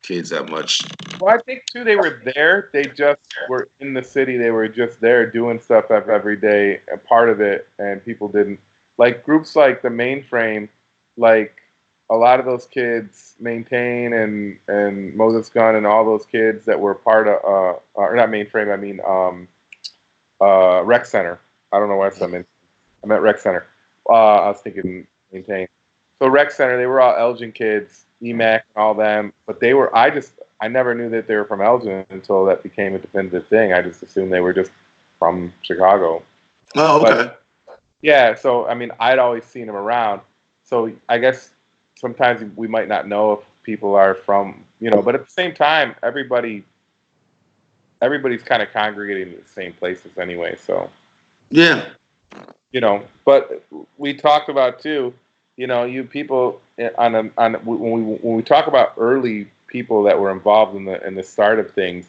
B: kids that much.
D: Well, I think too they were there. They just were in the city. They were just there doing stuff every day, a part of it, and people didn't like groups like the Mainframe. Like a lot of those kids, Maintain and Moses Gunn and all those kids that were part of, or not Mainframe. I mean, Rec Center. I don't know why I meant Rec Center. I was thinking Maintain. So Rec Center, they were all Elgin kids, EMAC and all them, but they were, I never knew that they were from Elgin until that became a definitive thing. I just assumed they were just from Chicago.
B: Oh, okay.
D: But, yeah, so I mean, I'd always seen him around. So I guess sometimes we might not know if people are from, but at the same time, everybody's kind of congregating in the same places anyway. So
B: Yeah.
D: But we talked about too, you people when we talk about early people that were involved in the start of things.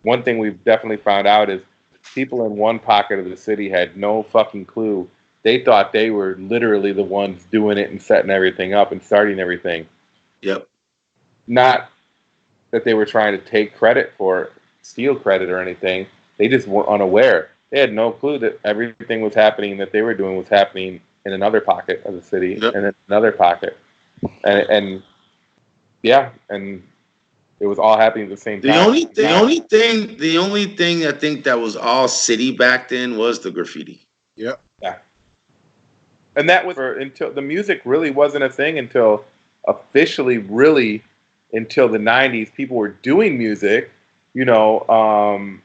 D: One thing we've definitely found out is people in one pocket of the city had no fucking clue. They thought they were literally the ones doing it and setting everything up and starting everything.
B: Yep.
D: Not that they were trying to take credit for steal credit or anything. They just were unaware. They had no clue that everything was happening that they were doing was happening in another pocket of the city and in another pocket. And it was all happening at the same time.
B: The only thing I think that was all city back then was the graffiti.
E: Yep.
D: Yeah. And that was until the music really wasn't a thing until officially really until the 90s. People were doing music, and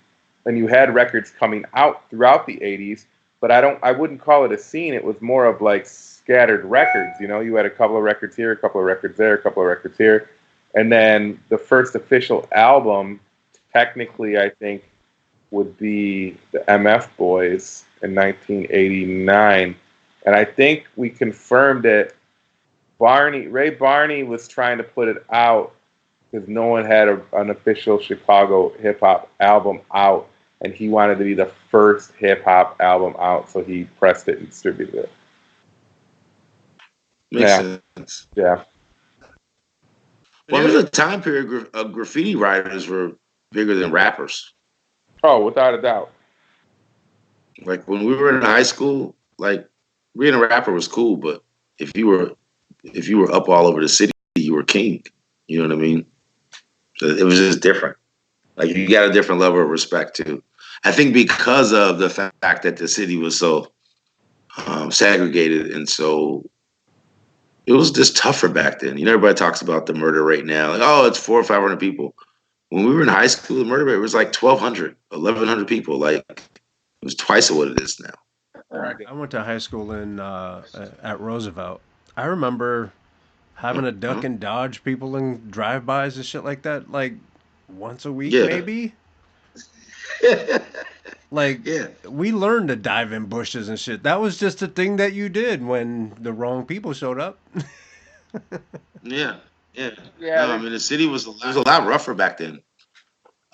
D: you had records coming out throughout the 80s, but I wouldn't call it a scene. It was more of like scattered records. You had a couple of records here, a couple of records there, a couple of records here. And then the first official album, technically, I think, would be the MF Boys in 1989. And I think we confirmed it. Ray Barney was trying to put it out because no one had an official Chicago hip-hop album out. And he wanted to be the first hip-hop album out, so he pressed it and distributed it.
B: Makes sense.
D: Yeah.
B: Well, there was a time period graffiti writers were bigger than rappers.
D: Oh, without a doubt.
B: Like when we were in high school, like being a rapper was cool, but if you were up all over the city, you were king. You know what I mean? So it was just different. Like you got a different level of respect too. I think because of the fact that the city was so segregated and so it was just tougher back then. Everybody talks about the murder rate now. Like, oh, it's 400 or 500 people. When we were in high school, the murder rate was like 1,200, 1,100 people. Like it was twice of what it is now.
A: I went to high school at Roosevelt. I remember having to duck and dodge people in drive-bys and shit like that, like once a week, maybe. We learned to dive in bushes and shit. That was just a thing that you did when the wrong people showed up.
B: Yeah. No, I mean, the city was a lot rougher back then.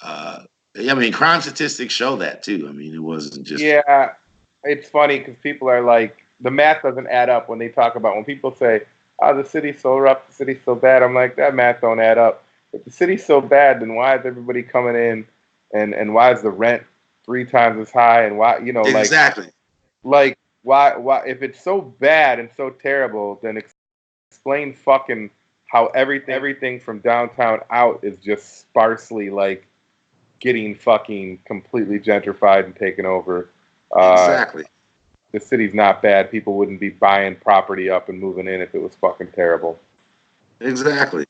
B: Crime statistics show that too. I mean, it wasn't just.
D: Yeah, it's funny because people are like, the math doesn't add up when they talk about, when people say, oh, the city's so rough, the city's so bad. I'm like, that math don't add up. If the city's so bad, then why is everybody coming in and why is the rent 3 times as high? And why,
B: exactly.
D: Like why, if it's so bad and so terrible, then explain fucking how everything from downtown out is just sparsely like getting fucking completely gentrified and taken over.
B: Exactly.
D: The city's not bad. People wouldn't be buying property up and moving in if it was fucking terrible.
B: Exactly.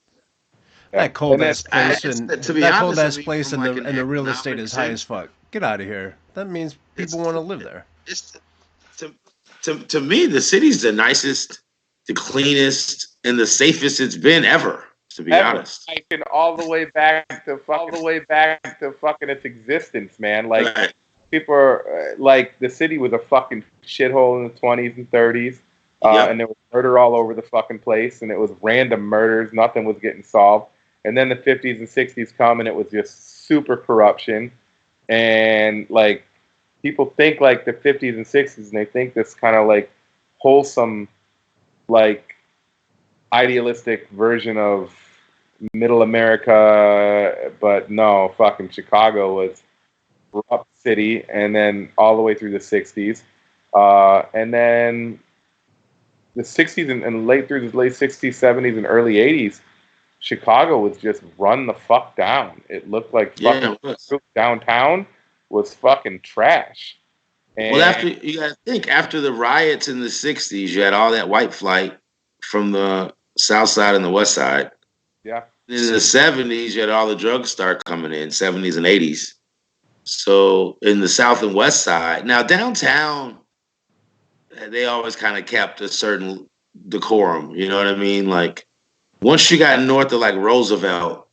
A: That cold ass place and
B: the
A: the real estate is high as fuck. Get out of here. That means people want to live there.
B: To me, the city's the nicest, the cleanest, and the safest it's been ever. To be honest,
D: all the way back to fucking its existence, man. Like. Right. People are like, the city was a fucking shithole in the 20s and 30s, and there was murder all over the fucking place, and it was random murders. Nothing was getting solved. And then the 50s and 60s come, and it was just super corruption. And like, people think like the 50s and 60s, and they think this kind of like wholesome, like idealistic version of middle America, but no, fucking Chicago was corrupt city, and then all the way through the 60s, and then the 60s and late 60s, 70s, and early 80s, Chicago was just run the fuck down. It looked like fucking downtown was fucking trash. And
B: after you gotta think, after the riots in the 60s, you had all that white flight from the south side and the west side.
D: Yeah.
B: In the 70s, you had all the drugs start coming in, 70s and 80s. So in the south and west side, now downtown, they always kind of kept a certain decorum. You know what I mean? Like once you got north of like Roosevelt,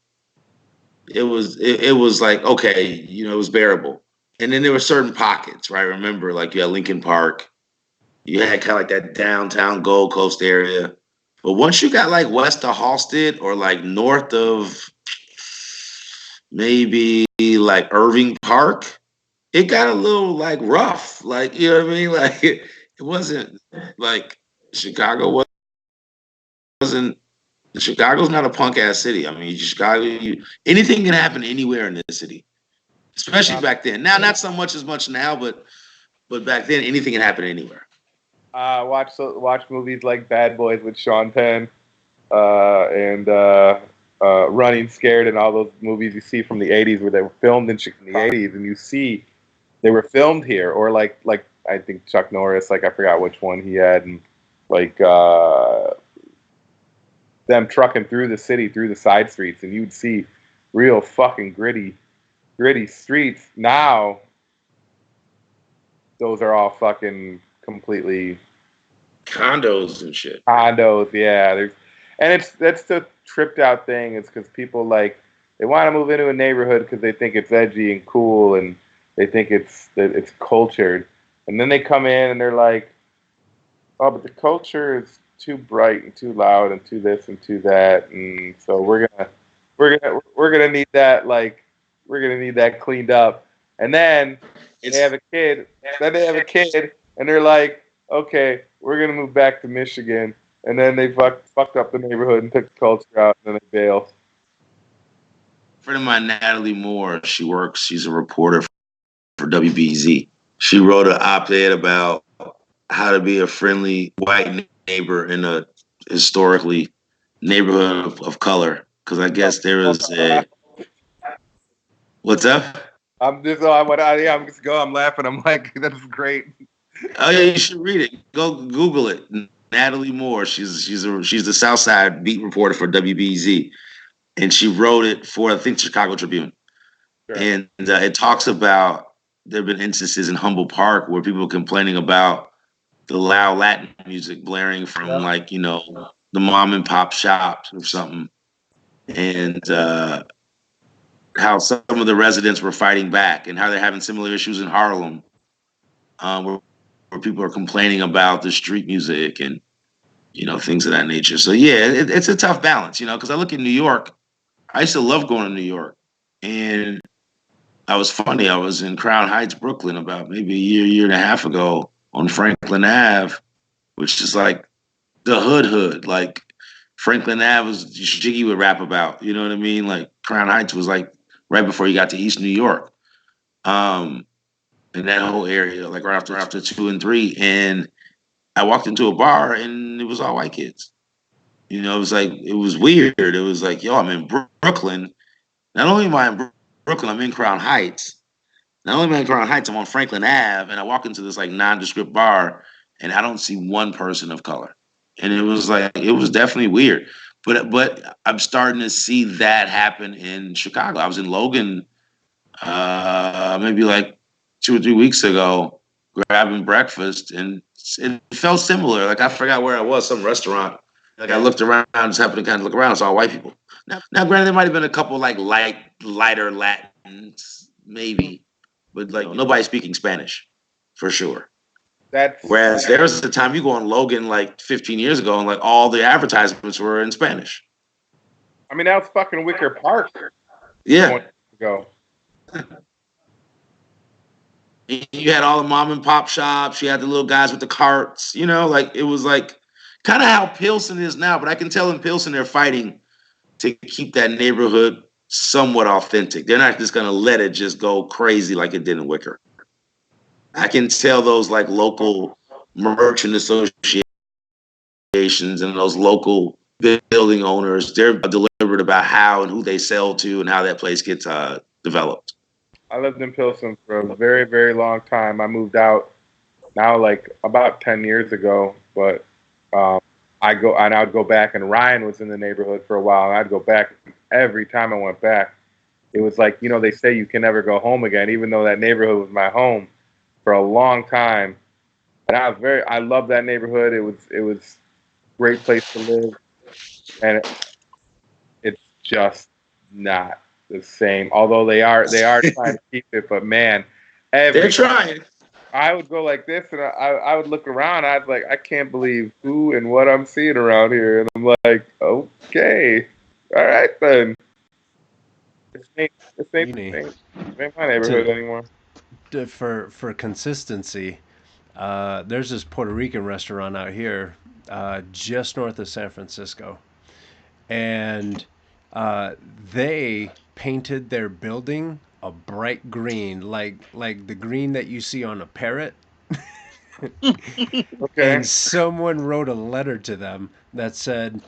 B: it was like okay, you know, it was bearable. And then there were certain pockets, right? Remember, like you had Lincoln Park, you had kind of like that downtown Gold Coast area. But once you got like west of Halsted or like north of maybe like Irving Park, it got a little like rough. Like, you know what I mean? Like it wasn't like Chicago wasn't Chicago's not a punk ass city. I mean, Chicago, anything can happen anywhere in this city, especially back then. Now, not so much as much now, but back then, anything can happen anywhere.
D: Watch movies like Bad Boys with Sean Penn and Running Scared and all those movies you see from the 80s where they were filmed in the 80s and you see they were filmed here. Or like I think Chuck Norris, like I forgot which one he had, and like them trucking through the city, through the side streets, and you'd see real fucking gritty streets. Now, those are all fucking completely
B: condos and shit.
D: Condos, yeah. That's the tripped out thing. It's because people like they want to move into a neighborhood because they think it's edgy and cool, and they think it's cultured, and then they come in and they're like, oh, but the culture is too bright and too loud and too this and too that, and so we're gonna need that, like we're gonna need that cleaned up. And then they have a kid. And they're like, okay, we're gonna move back to Michigan. And then they fucked up the neighborhood and took the culture out, and then they bail.
B: A friend of mine, Natalie Moore, she's a reporter for WBZ. She wrote an op-ed about how to be a friendly white neighbor in a historically neighborhood of color. Because I guess there is a... What's up?
D: I'm just going. I'm laughing. I'm like, that's great.
B: Oh yeah, you should read it. Go Google it. Natalie Moore. She's the South Side beat reporter for WBZ, and she wrote it for I think Chicago Tribune. Sure. And it talks about there have been instances in Humboldt Park where people are complaining about the loud Latin music blaring from like, you know, the mom and pop shops or something, and how some of the residents were fighting back, and how they're having similar issues in Harlem, where people are complaining about the street music and, you know, things of that nature. So yeah, it's a tough balance, you know, because I look at New York. I used to love going to New York, and I was in Crown Heights, Brooklyn, about maybe a year and a half ago on Franklin Ave, which is like the hood. Like Franklin Ave was Jiggy would rap about, you know what I mean? Like Crown Heights was like right before you got to East New York. In that whole area, like right after 2 and 3. And I walked into a bar and it was all white kids. You know, it was weird. It was like, yo, I'm in Brooklyn. Not only am I in Brooklyn, I'm in Crown Heights. Not only am I in Crown Heights, I'm on Franklin Ave, and I walk into this like nondescript bar and I don't see one person of color. And it was definitely weird. But I'm starting to see that happen in Chicago. I was in Logan maybe like 2 or 3 weeks ago, grabbing breakfast, and it felt similar. Like I forgot where I was, some restaurant. Like I looked around, just happened to kind of look around, saw white people. Now, granted, there might have been a couple like lighter Latins, maybe, but like nobody speaking Spanish, for sure. Whereas there was the time you go on Logan like 15 years ago, and like all the advertisements were in Spanish.
D: I mean, that was fucking Wicker Park.
B: Yeah.
D: Ago.
B: You had all the mom and pop shops. You had the little guys with the carts. You know, like it was like kind of how Pilsen is now. But I can tell in Pilsen they're fighting to keep that neighborhood somewhat authentic. They're not just going to let it just go crazy like it did in Wicker. I can tell those like local merchant associations and those local building owners, they're deliberate about how and who they sell to and how that place gets developed.
D: I lived in Pilsen for a very, very long time. I moved out now like about 10 years ago, but I'd go back, and Ryan was in the neighborhood for a while, and I'd go back every time I went back. it was like, they say you can never go home again, even though that neighborhood was my home for a long time. And I love that neighborhood. It was a great place to live. And it's just not the same. Although they are trying to keep it, but man,
B: They're trying.
D: I would go like this, and I would look around. I'd like, I can't believe who and what I'm seeing around here, and I'm like, okay, all right then. This ain't my neighborhood anymore.
A: For consistency, there's this Puerto Rican restaurant out here, just north of San Francisco, and they painted their building a bright green, like the green that you see on a parrot.
D: Okay.
A: And someone wrote a letter to them that said,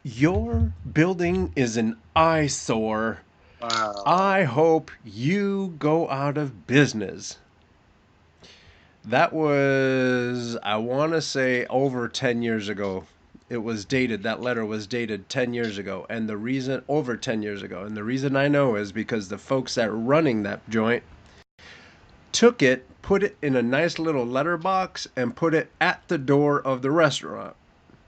A: "Your building is an eyesore.
E: Wow.
A: I hope you go out of business." That was, I want to say, over 10 years ago. It was dated. That letter was dated 10 years ago. And the reason, over 10 years ago. And the reason I know is because the folks that are running that joint took it, put it in a nice little letterbox, and put it at the door of the restaurant.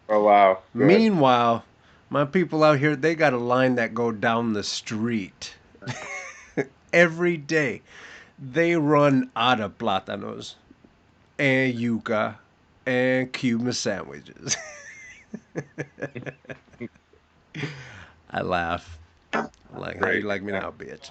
D: Oh, wow. Good.
A: Meanwhile, my people out here, they got a line that go down the street. Every day. They run out of plátanos and yuca and Cuban sandwiches. I laugh. Like, how you like me now, bitch?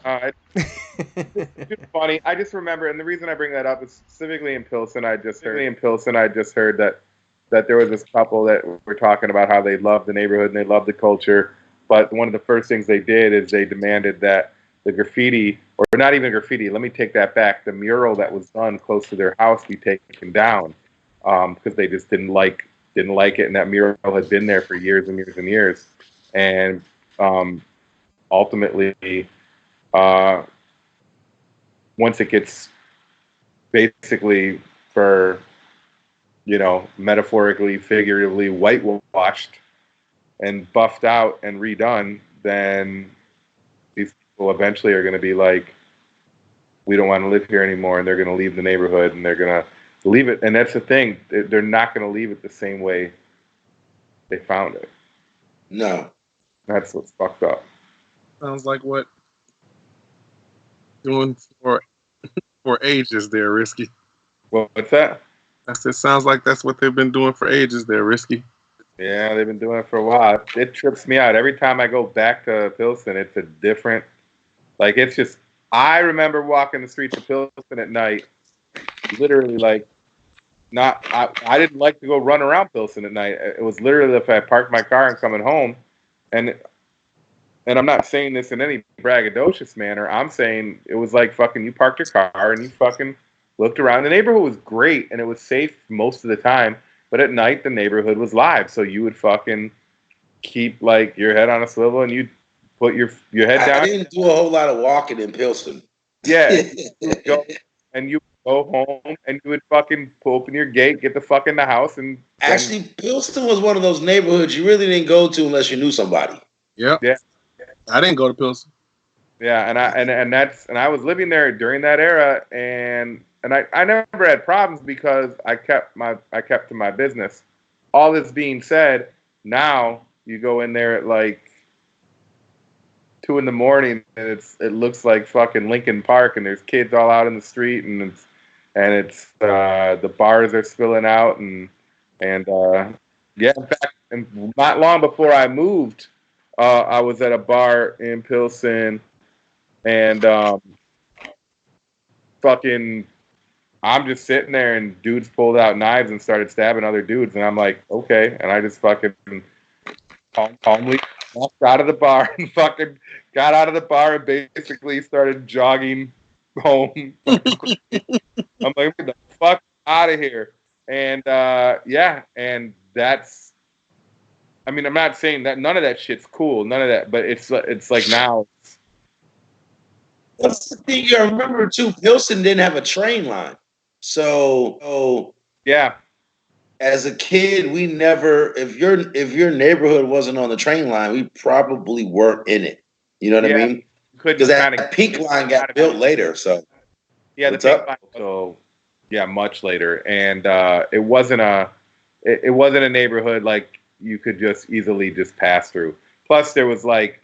D: It's funny. I just remember, and the reason I bring that up is specifically in Pilsen. I just heard that there was this couple that were talking about how they loved the neighborhood and they loved the culture. But one of the first things they did is they demanded that the graffiti, or not even graffiti, let me take that back, the mural that was done close to their house be taken down, because they just didn't like it, and that mural had been there for years and years and years. And ultimately, once it gets basically, for metaphorically, figuratively whitewashed and buffed out and redone, then these people eventually are going to be like, we don't want to live here anymore, and they're going to leave the neighborhood, and they're going to leave it. And that's the thing, they're not going to leave it the same way they found it.
B: No.
D: That's what's fucked up.
E: Sounds like what doing for ages there, Risky.
D: Well, what's that?
E: I said, sounds like that's what they've been doing for ages there, Risky.
D: Yeah, they've been doing it for a while. It trips me out. Every time I go back to Pilsen, it's a different, like, it's just, I remember walking the streets of Pilsen at night, literally, like, I didn't like to go run around Pilsen at night. It was literally if I parked my car and coming home, and I'm not saying this in any braggadocious manner. I'm saying it was like fucking, you parked your car and you fucking looked around. The neighborhood was great and it was safe most of the time, but at night the neighborhood was live. So you would fucking keep like your head on a swivel and you'd put your head down.
B: I didn't do a whole lot of walking in Pilsen.
D: Yeah. And you go home and you would fucking open your gate, get the fuck in the house, and
B: actually, Pilsen was one of those neighborhoods you really didn't go to unless you knew somebody.
E: Yep.
D: Yeah.
E: I didn't go to Pilsen.
D: Yeah, and I was living there during that era, and I never had problems because I kept to my business. All this being said, now you go in there at like 2 a.m. and it looks like fucking Lincoln Park, and there's kids all out in the street, and it's the bars are spilling out, and yeah. In fact, and not long before I moved, I was at a bar in Pilsen, and fucking, I'm just sitting there, and dudes pulled out knives and started stabbing other dudes, and I'm like, okay, and I just fucking calmly walked out of the bar and fucking got out of the bar and basically started jogging home. I'm like, get the fuck out of here. And yeah, and that's, I mean, I'm not saying that none of that shit's cool, none of that, but it's like now.
B: That's the thing you gotta remember too. Pilsen didn't have a train line, so
D: yeah.
B: As a kid, we never, if your neighborhood wasn't on the train line, we probably weren't in it. You know what I mean?
D: couldn't
B: Because
D: kind
B: that
D: of
B: pink line got built later. So
D: yeah, the
B: what's
D: pink
B: up?
D: line. So yeah, much later, and it wasn't a neighborhood like you could just easily just pass through. Plus, there was like,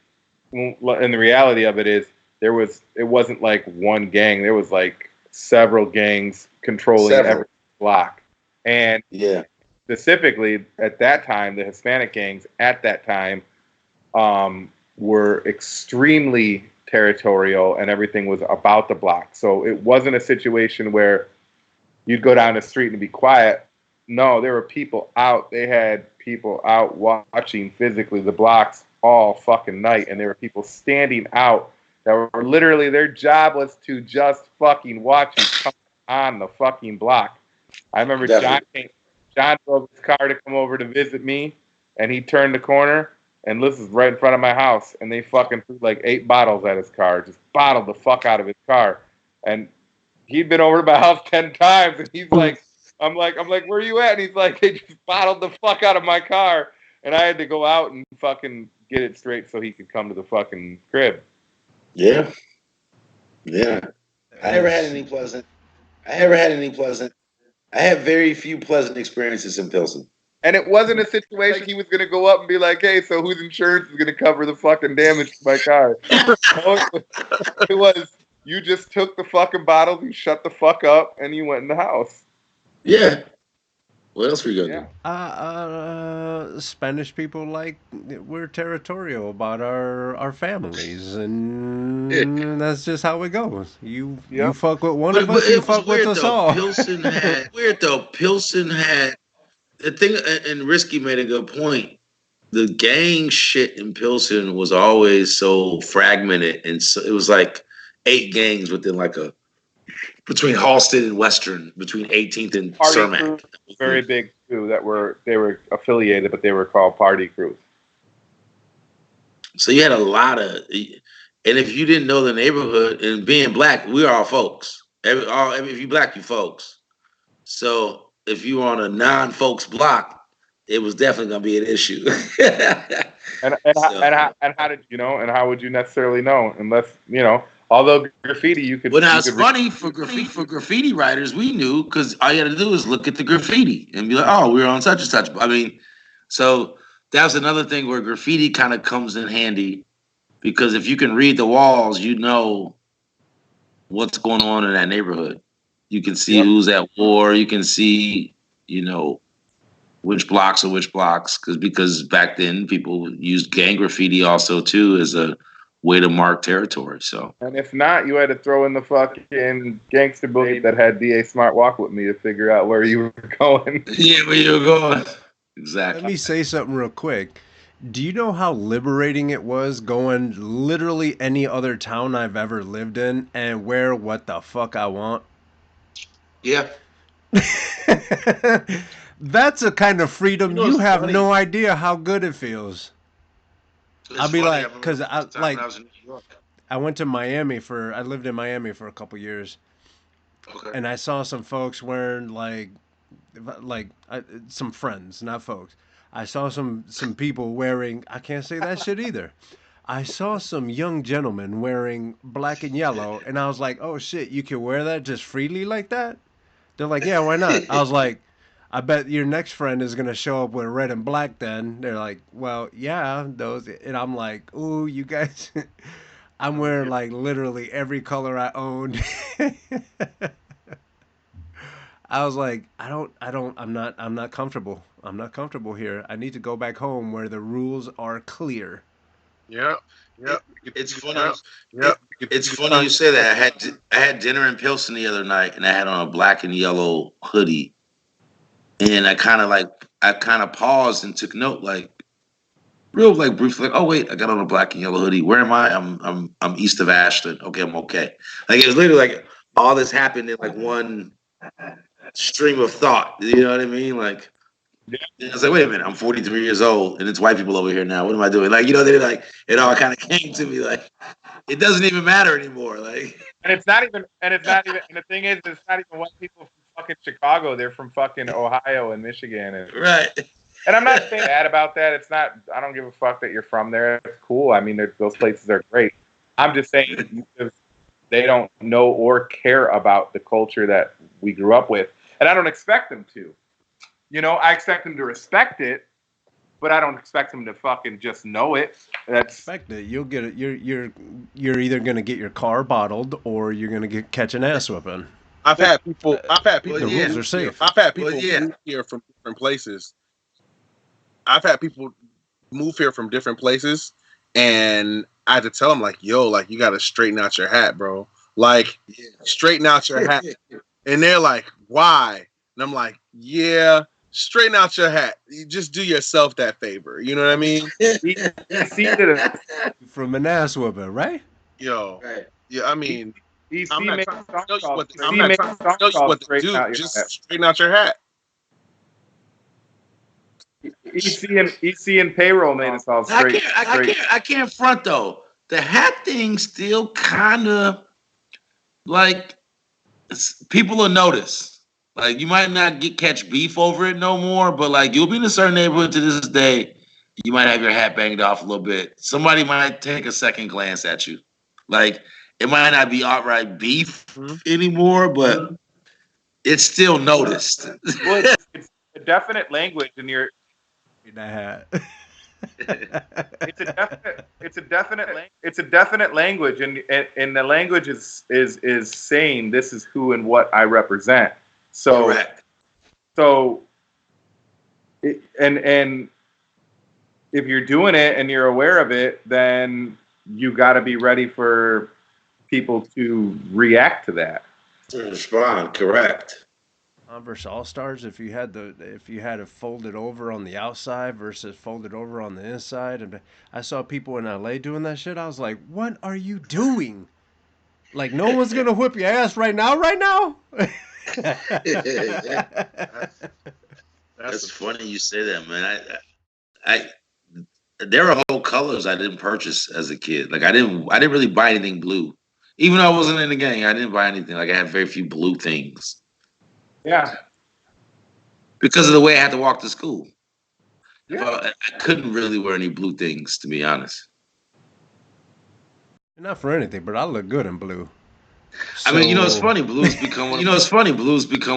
D: and the reality of it is it wasn't like one gang. There was like several gangs controlling every block, and
B: Yeah.
D: specifically at that time, the Hispanic gangs at that time were extremely territorial, and everything was about the block. So it wasn't a situation where you'd go down the street and be quiet. No, there were people out. They had people out watching physically the blocks all fucking night, and there were people standing out that were literally, their job was to just fucking watch you come on the fucking block. I remember John drove his car to come over to visit me, and he turned the corner, and this is right in front of my house, and they fucking threw like 8 bottles at his car, just bottled the fuck out of his car, and he'd been over to my house 10 times, and he's like, I'm like, where you at? And he's like, they just bottled the fuck out of my car, and I had to go out and fucking get it straight so he could come to the fucking crib.
B: Yeah. Yeah. I never had any pleasant. I had very few pleasant experiences in Pilsen.
D: And it wasn't a situation he was going to go up and be like, hey, so whose insurance is going to cover the fucking damage to my car? It was, you just took the fucking bottles, you shut the fuck up, and you went in the house.
B: Yeah. What else were you going to do?
A: Spanish people, like, we're territorial about our families, and that's just how it goes. You fuck with one of us, you fuck with us all.
B: Pilsen had the thing, and Risky made a good point. The gang shit in Pilsen was always so fragmented, and so it was like 8 gangs within like between Halsted and Western, between 18th and Cermak.
D: Very big too. They were affiliated, but they were called party crews.
B: So you had a lot of, and if you didn't know the neighborhood, and being black, we're all folks. If you black, you folks. So if you were on a non-folks block, it was definitely gonna be an issue.
D: and how did you know? And how would you necessarily know unless Although graffiti, you could.
B: Well, now it's funny for graffiti writers. We knew because all you had to do is look at the graffiti and be like, "Oh, we were on such and such." I mean, so that was another thing where graffiti kind of comes in handy because if you can read the walls, you know what's going on in that neighborhood. You can see who's at war. You can see, which blocks are which blocks because back then people used gang graffiti also too as a way to mark territory. So,
D: and if not, you had to throw in the fucking gangster boogie that had D.A. Smart walk with me to figure out where you were going.
B: Yeah, where you were going. Exactly.
A: Let me say something real quick. Do you know how liberating it was going literally any other town I've ever lived in and wear what the fuck I want?
B: Yeah.
A: That's a kind of freedom you have funny. No idea how good it feels. I'll be funny. Like, because I went to Miami I lived in Miami for a couple years, and I saw some folks wearing some friends, not folks. I saw some people wearing. I can't say that shit either. I saw some young gentlemen wearing black and yellow, and I was like, "Oh shit, you can wear that just freely like that?" They're like, "Yeah, why not?" I was like, I bet your next friend is going to show up with red and black then. They're like, well, yeah, those. And I'm like, ooh, you guys. I'm wearing like literally every color I owned. I was like, I'm not comfortable. I'm not comfortable here. I need to go back home where the rules are clear.
E: Yeah.
B: It's funny. It's funny you say that. I had dinner in Pilsen the other night, and I had on a black and yellow hoodie. And I kind of paused and took note, real briefly, oh wait, I got on a black and yellow hoodie. Where am I? I'm east of Ashland. Okay, I'm okay. It was literally like all this happened in one stream of thought. You know what I mean? I was like, wait a minute, I'm 43 years old and it's white people over here now. What am I doing? It all kind of came to me it doesn't even matter anymore. And
D: it's not even. And the thing is, it's not even white people fucking Chicago. They're from fucking Ohio and Michigan.
B: Right.
D: And I'm not saying bad about that. It's not. I don't give a fuck that you're from there. It's cool. I mean, those places are great. I'm just saying they don't know or care about the culture that we grew up with, and I don't expect them to. You know, I expect them to respect it, but I don't expect them to fucking just know it. That's
A: Expect it. You'll get it. You're either gonna get your car bottled or you're gonna catch an ass whipping.
E: I've had people.
A: The rules are safe.
E: I've had people move here from different places. I've had people move here from different places, and I had to tell them like, "Yo, like you got to straighten out your hat, bro. Like, straighten out your hat." And they're like, "Why?" And I'm like, "Yeah, straighten out your hat. You just do yourself that favor. You know what I mean?"
A: From an ass whipping, right?
E: Yo, yeah. I mean, I'm not trying to tell you what to do. Just straighten out your hat.
D: EC and payroll made us all straight.
F: I can't front though. The hat thing still kind of like people will notice. Like you might not catch beef over it no more, but like you'll be in a certain neighborhood to this day, you might have your hat banged off a little bit. Somebody might take a second glance at you. Like it might not be outright beef anymore, but it's still noticed.
D: Well, it's a definite language in your.
A: Hat.
D: It's a definite language, and the language is saying this is who and what I represent. So,
F: correct.
D: So, and if you're doing it and you're aware of it, then you got to be ready for people to react to that.
F: To respond, correct.
A: Converse All Stars. If you had it folded over on the outside versus folded over on the inside, and I saw people in LA doing that shit. I was like, "What are you doing? Like, no one's gonna whip your ass right now, right now."
F: That's funny you say that, man. I there are whole colors I didn't purchase as a kid. Like I didn't really buy anything blue, even though I wasn't in the gang. I didn't buy anything. Like I had very few blue things.
D: Yeah.
F: Because of the way I had to walk to school.
D: Yeah.
F: I couldn't really wear any blue things, to be honest.
A: Not for anything, but I look good in blue.
F: So, I mean, it's funny. Blue's become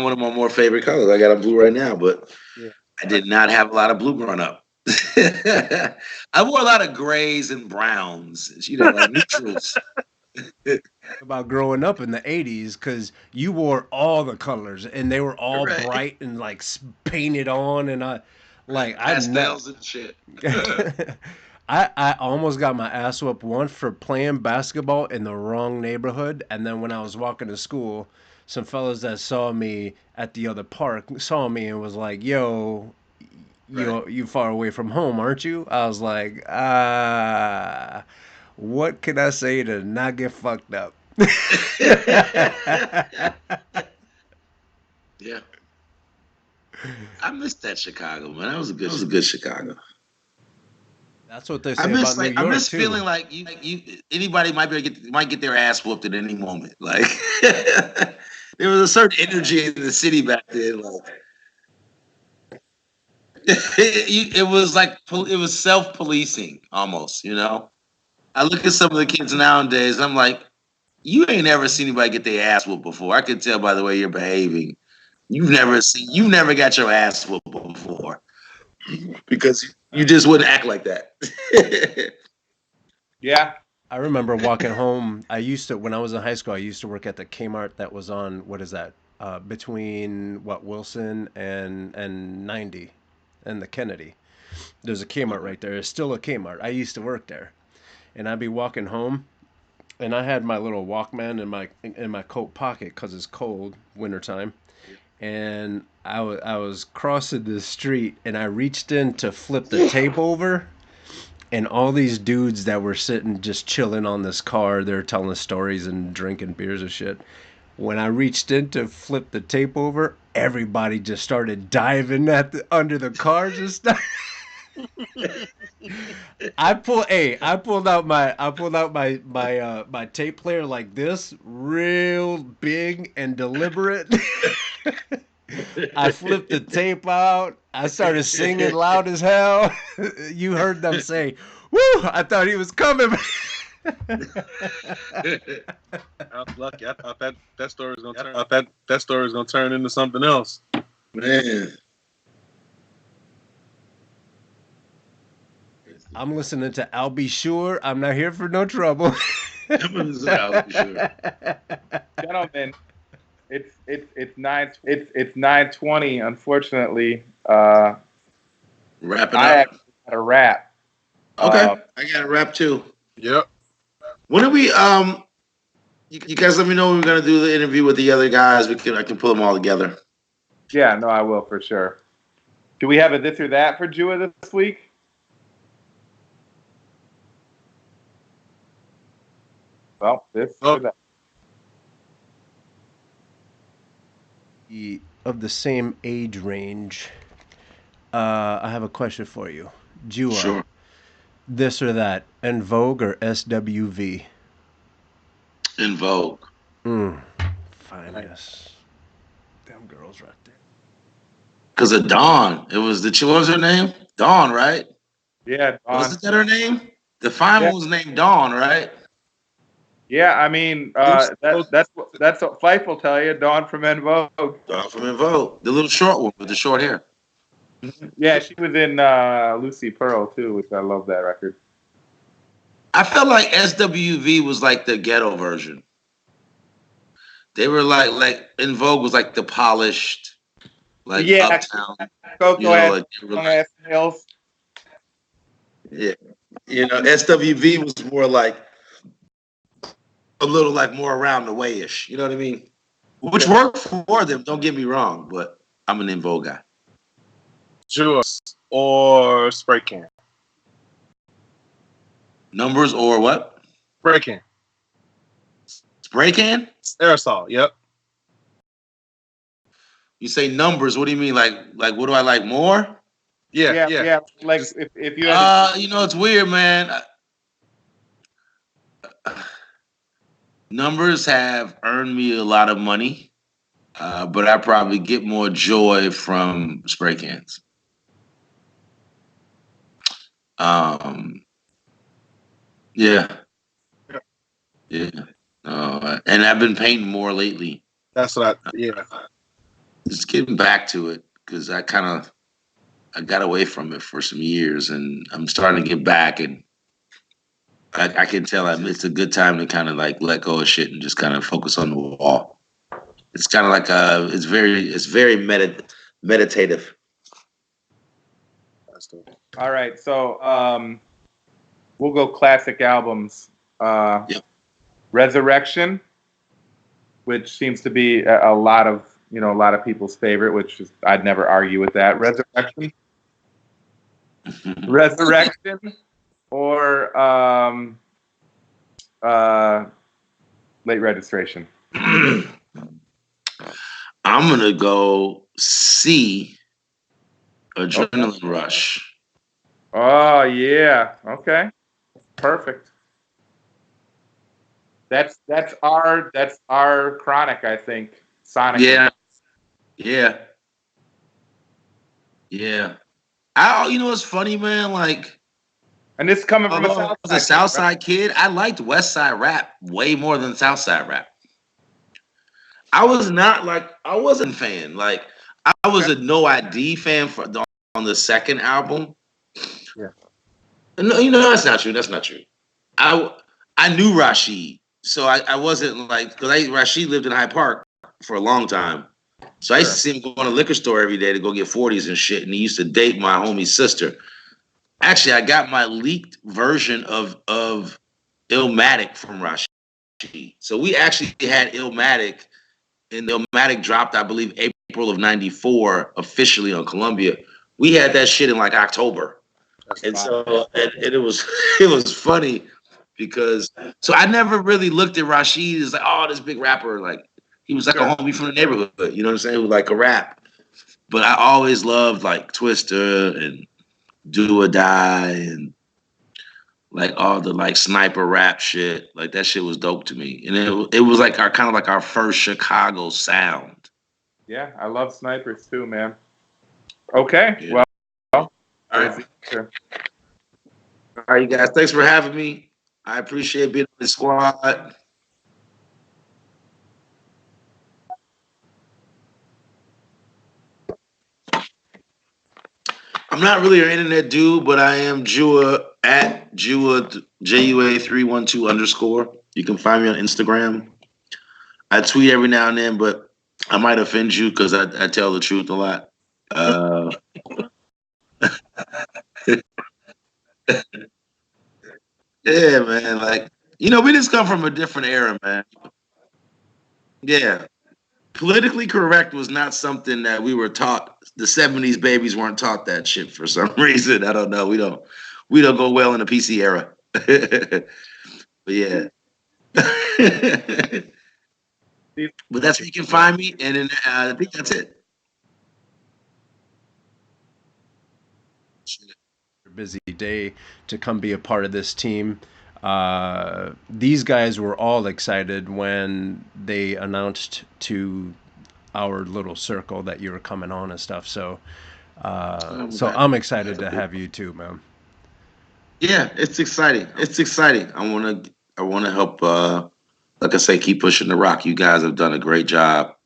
F: one of my more favorite colors. I got a blue right now, but I did not have a lot of blue growing up. I wore a lot of grays and browns, like neutrals.
A: About growing up in the 80s, because you wore all the colors and they were all bright and like painted on, and
F: pastels and shit.
A: I almost got my ass whooped once for playing basketball in the wrong neighborhood, and then when I was walking to school, some fellas that saw me at the other park saw me and was like, "Yo, you far away from home, aren't you?" I was like, what can I say to not get fucked up?
F: Yeah. I missed that Chicago, man. That was a good Chicago.
A: That's what they say about New York,
F: I miss
A: too.
F: feeling like anybody might get their ass whooped at any moment. Like there was a certain energy in the city back then. Like it was self-policing almost, I look at some of the kids nowadays, I'm like, you ain't ever seen anybody get their ass whooped before. I can tell by the way you're behaving. You've never got your ass whooped before. Because you just wouldn't act like that.
D: Yeah.
A: I remember walking home. When I was in high school, I used to work at the Kmart that was on, what is that? Between Wilson and 90 and the Kennedy. There's a Kmart right there. There's still a Kmart. I used to work there. And I'd be walking home, and I had my little Walkman in my coat pocket because it's cold, wintertime. And I was crossing the street, and I reached in to flip the tape over, and all these dudes that were sitting just chilling on this car, they're telling stories and drinking beers and shit. When I reached in to flip the tape over, everybody just started diving under the car, just. I pulled out my tape player like this, real big and deliberate. I flipped the tape out. I started singing loud as hell. You heard them say, "Woo!" I thought he was coming.
E: I was lucky. I thought that story was gonna turn. That story was gonna turn into something else.
F: Man.
A: I'm listening to I'll Be Sure. I'm not here for no trouble.
F: I'll be sure.
D: Gentlemen, it's 9:20. Unfortunately,
F: Wrap it
D: I
F: up.
D: actually got a rap.
F: Okay. I got a rap too.
E: Yep.
F: When are we you guys let me know when we're gonna do the interview with the other guys. I can pull them all together.
D: Yeah, no, I will for sure. Do we have a this or that for Jua this week? Well, this or that.
A: Of the same age range, I have a question for you. Jua,
F: Sure.
A: this or that, En Vogue or SWV?
F: In Vogue.
A: Finest. Damn girls right there.
F: Because of Dawn. It was what was her name? Dawn, right?
D: Yeah, Dawn.
F: Wasn't that her name? The final was named Dawn, right?
D: Yeah, I mean, that's what Fife will tell you. Dawn from En Vogue.
F: Dawn from En Vogue. The little short one with the short hair.
D: Yeah, she was in Lucy Pearl too, which I love that record.
F: I felt like SWV was like the ghetto version. They were like En Vogue was like the polished, like uptown.
D: Nails.
F: Yeah, SWV was more like a little like more around the way-ish. You know what I mean? Which worked for them. Don't get me wrong, but I'm an En Vogue guy.
E: Juice or spray can.
F: Numbers or what?
E: Spray can.
F: Spray can?
E: Aerosol. Yep.
F: You say numbers. What do you mean? Like what do I like more?
E: Yeah.
D: Like if you had
F: it's weird, man. Numbers have earned me a lot of money, but I probably get more joy from spray cans. Yeah. And I've been painting more lately.
E: That's what
F: Just getting back to it because I got away from it for some years, and I'm starting to get back, and I can tell it's a good time to kind of like let go of shit and just kind of focus on the wall. It's kind of like it's very meditative.
D: All right, so we'll go classic albums.
F: Yep.
D: Resurrection, which seems to be a lot of people's favorite, which is, I'd never argue with that. Resurrection, or Late Registration.
F: I'm gonna go see Adrenaline Rush.
D: Oh yeah, okay, perfect. That's our chronic, I think. Sonic.
F: Yeah. It's funny, man. Like,
D: and this coming from
F: a Southside kid, I liked West Side rap way more than Southside rap. I wasn't a fan. Like, I was a No ID fan on the second album.
E: Yeah.
F: No, that's not true. That's not true. I knew Rashid, so I wasn't like, because Rashid lived in Hyde Park for a long time. So I used to see him go to a liquor store every day to go get 40s and shit, and he used to date my homie's sister. Actually, I got my leaked version of Illmatic from Rashid. So we actually had Illmatic, and Illmatic dropped, I believe, April of '94 officially on Columbia. We had that shit in like October. And so it was funny because I never really looked at Rashid as like, oh, this big rapper. Like, he was like a homie from the neighborhood, you know what I'm saying? Who like a rap. But I always loved like Twister and Do or Die and like all the like sniper rap shit. Like, that shit was dope to me. And it was like our first Chicago sound.
D: Yeah, I love snipers too, man. Okay,
F: yeah. Well, all right, you guys. Thanks for having me. I appreciate being on the squad. I'm not really an internet dude, but I am Jua at Jua JUA312 _. You can find me on Instagram. I tweet every now and then, but I might offend you because I tell the truth a lot. Yeah, man. Like, we just come from a different era, man. Yeah. Politically correct was not something that we were taught. The 70s babies weren't taught that shit for some reason. I don't know. We don't go well in the PC era. But yeah. But that's where you can find me, and then I think that's it.
A: Busy day to come be a part of this team. These guys were all excited when they announced to our little circle that you were coming on and stuff. So I'm excited to have you too, man.
F: Yeah, it's exciting. It's exciting. I want to help. Like I say, keep pushing the rock. You guys have done a great job.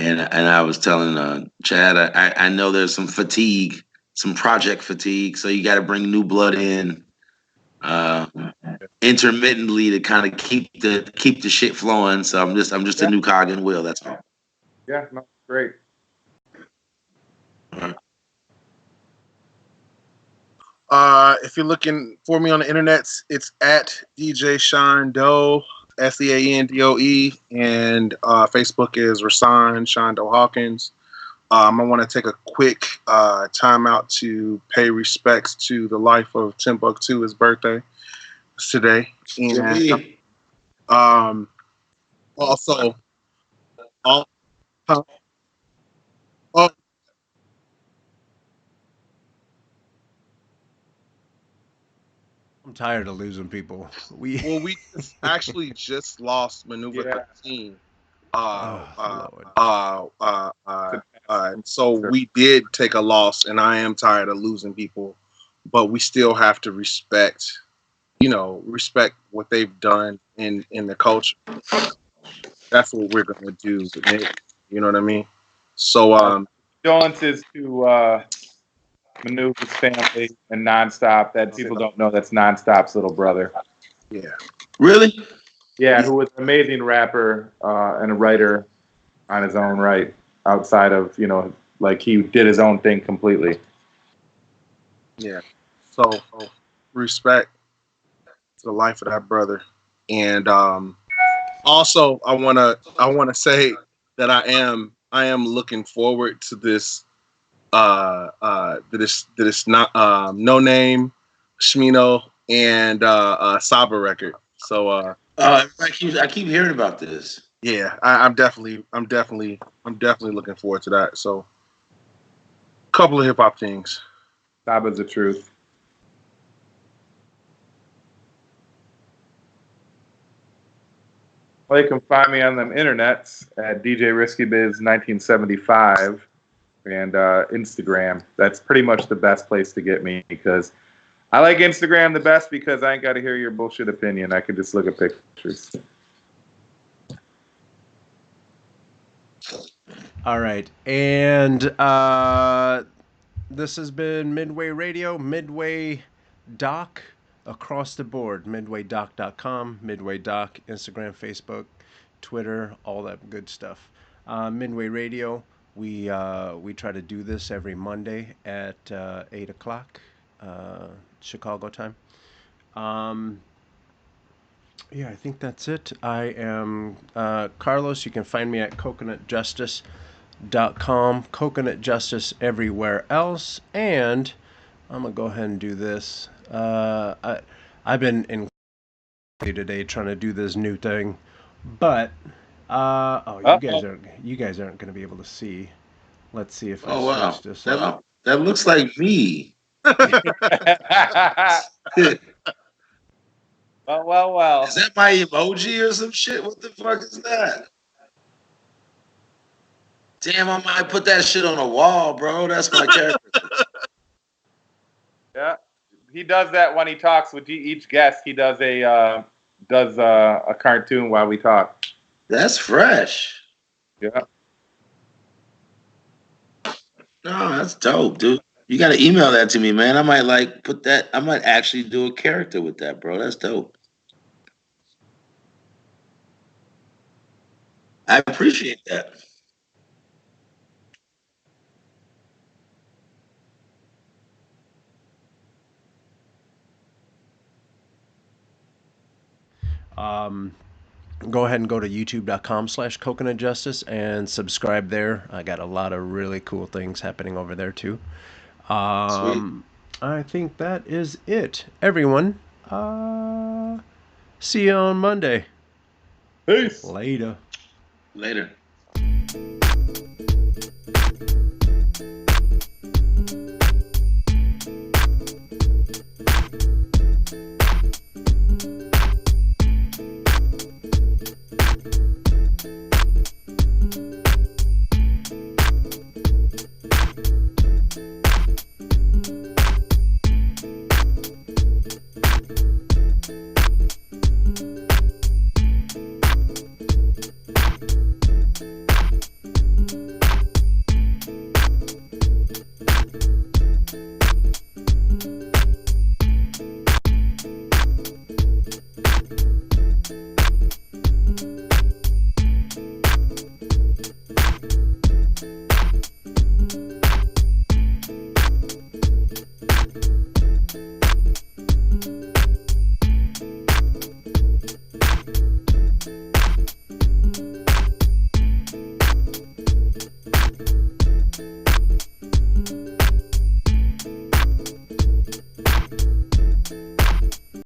F: And I was telling Chad, I know there's some fatigue, some project fatigue. So you got to bring new blood in intermittently to kind of keep the shit flowing. So I'm just a new cog in the wheel. That's all.
D: Yeah, no, great.
E: If you're looking for me on the internet, it's at DJ Sean Doe, SeanDoe, and Facebook is Rasan Sean Doe Hawkins. I want to take a quick time out to pay respects to the life of Timbuktu. His birthday is today, and also,
A: I'm tired of losing people.
E: we actually just lost Maneuver 13. So we did take a loss, and I am tired of losing people, but we still have to respect what they've done in the culture. That's what we're gonna do. You know what I mean? So
D: condolences to Maneuver's family and Nonstop. That people don't know, that's Nonstop's little brother.
E: Yeah.
F: Really?
D: Yeah, who was an amazing rapper and a writer on his own right, outside of, like he did his own thing completely.
E: Yeah. So respect to the life of that brother. And also I wanna say that I am looking forward to this not No Name, Shmino, and Saba record. So
F: I keep hearing about this.
E: Yeah, I'm definitely looking forward to that. So a couple of hip hop things.
D: Saba's the truth. Well, you can find me on the internets at DJ Risky Biz 1975 and Instagram. That's pretty much the best place to get me, because I like Instagram the best because I ain't got to hear your bullshit opinion. I can just look at pictures.
A: All right. And this has been Midway Radio, Midway Doc across the board. MidwayDoc.com, Midway Doc, Instagram, Facebook, Twitter, all that good stuff. Midway Radio, we try to do this every Monday at 8 o'clock Chicago time. Yeah, I think that's it. I am Carlos. You can find me at coconutjustice.com, Coconut Justice everywhere else. And I'm going to go ahead and do this. I've been in today trying to do this new thing, but you guys aren't going to be able to see. Let's see if I switch this up.
F: That looks like me.
D: Well.
F: Is that my emoji or some shit? What the fuck is that? Damn, I might put that shit on a wall, bro. That's my character.
D: Yeah. he does that when he talks with each guest. He does a cartoon while we talk.
B: That's fresh.
D: Yeah.
B: No, that's dope, dude. You got to email that to me, man. I might like put that. I might actually do a character with that, bro. That's dope. I appreciate that.
A: Go ahead and go to youtube.com/coconutjustice and subscribe there. I got a lot of really cool things happening over there too.
B: Sweet.
A: I think that is it. Everyone, see you on Monday.
D: Peace.
A: Later.
B: Later.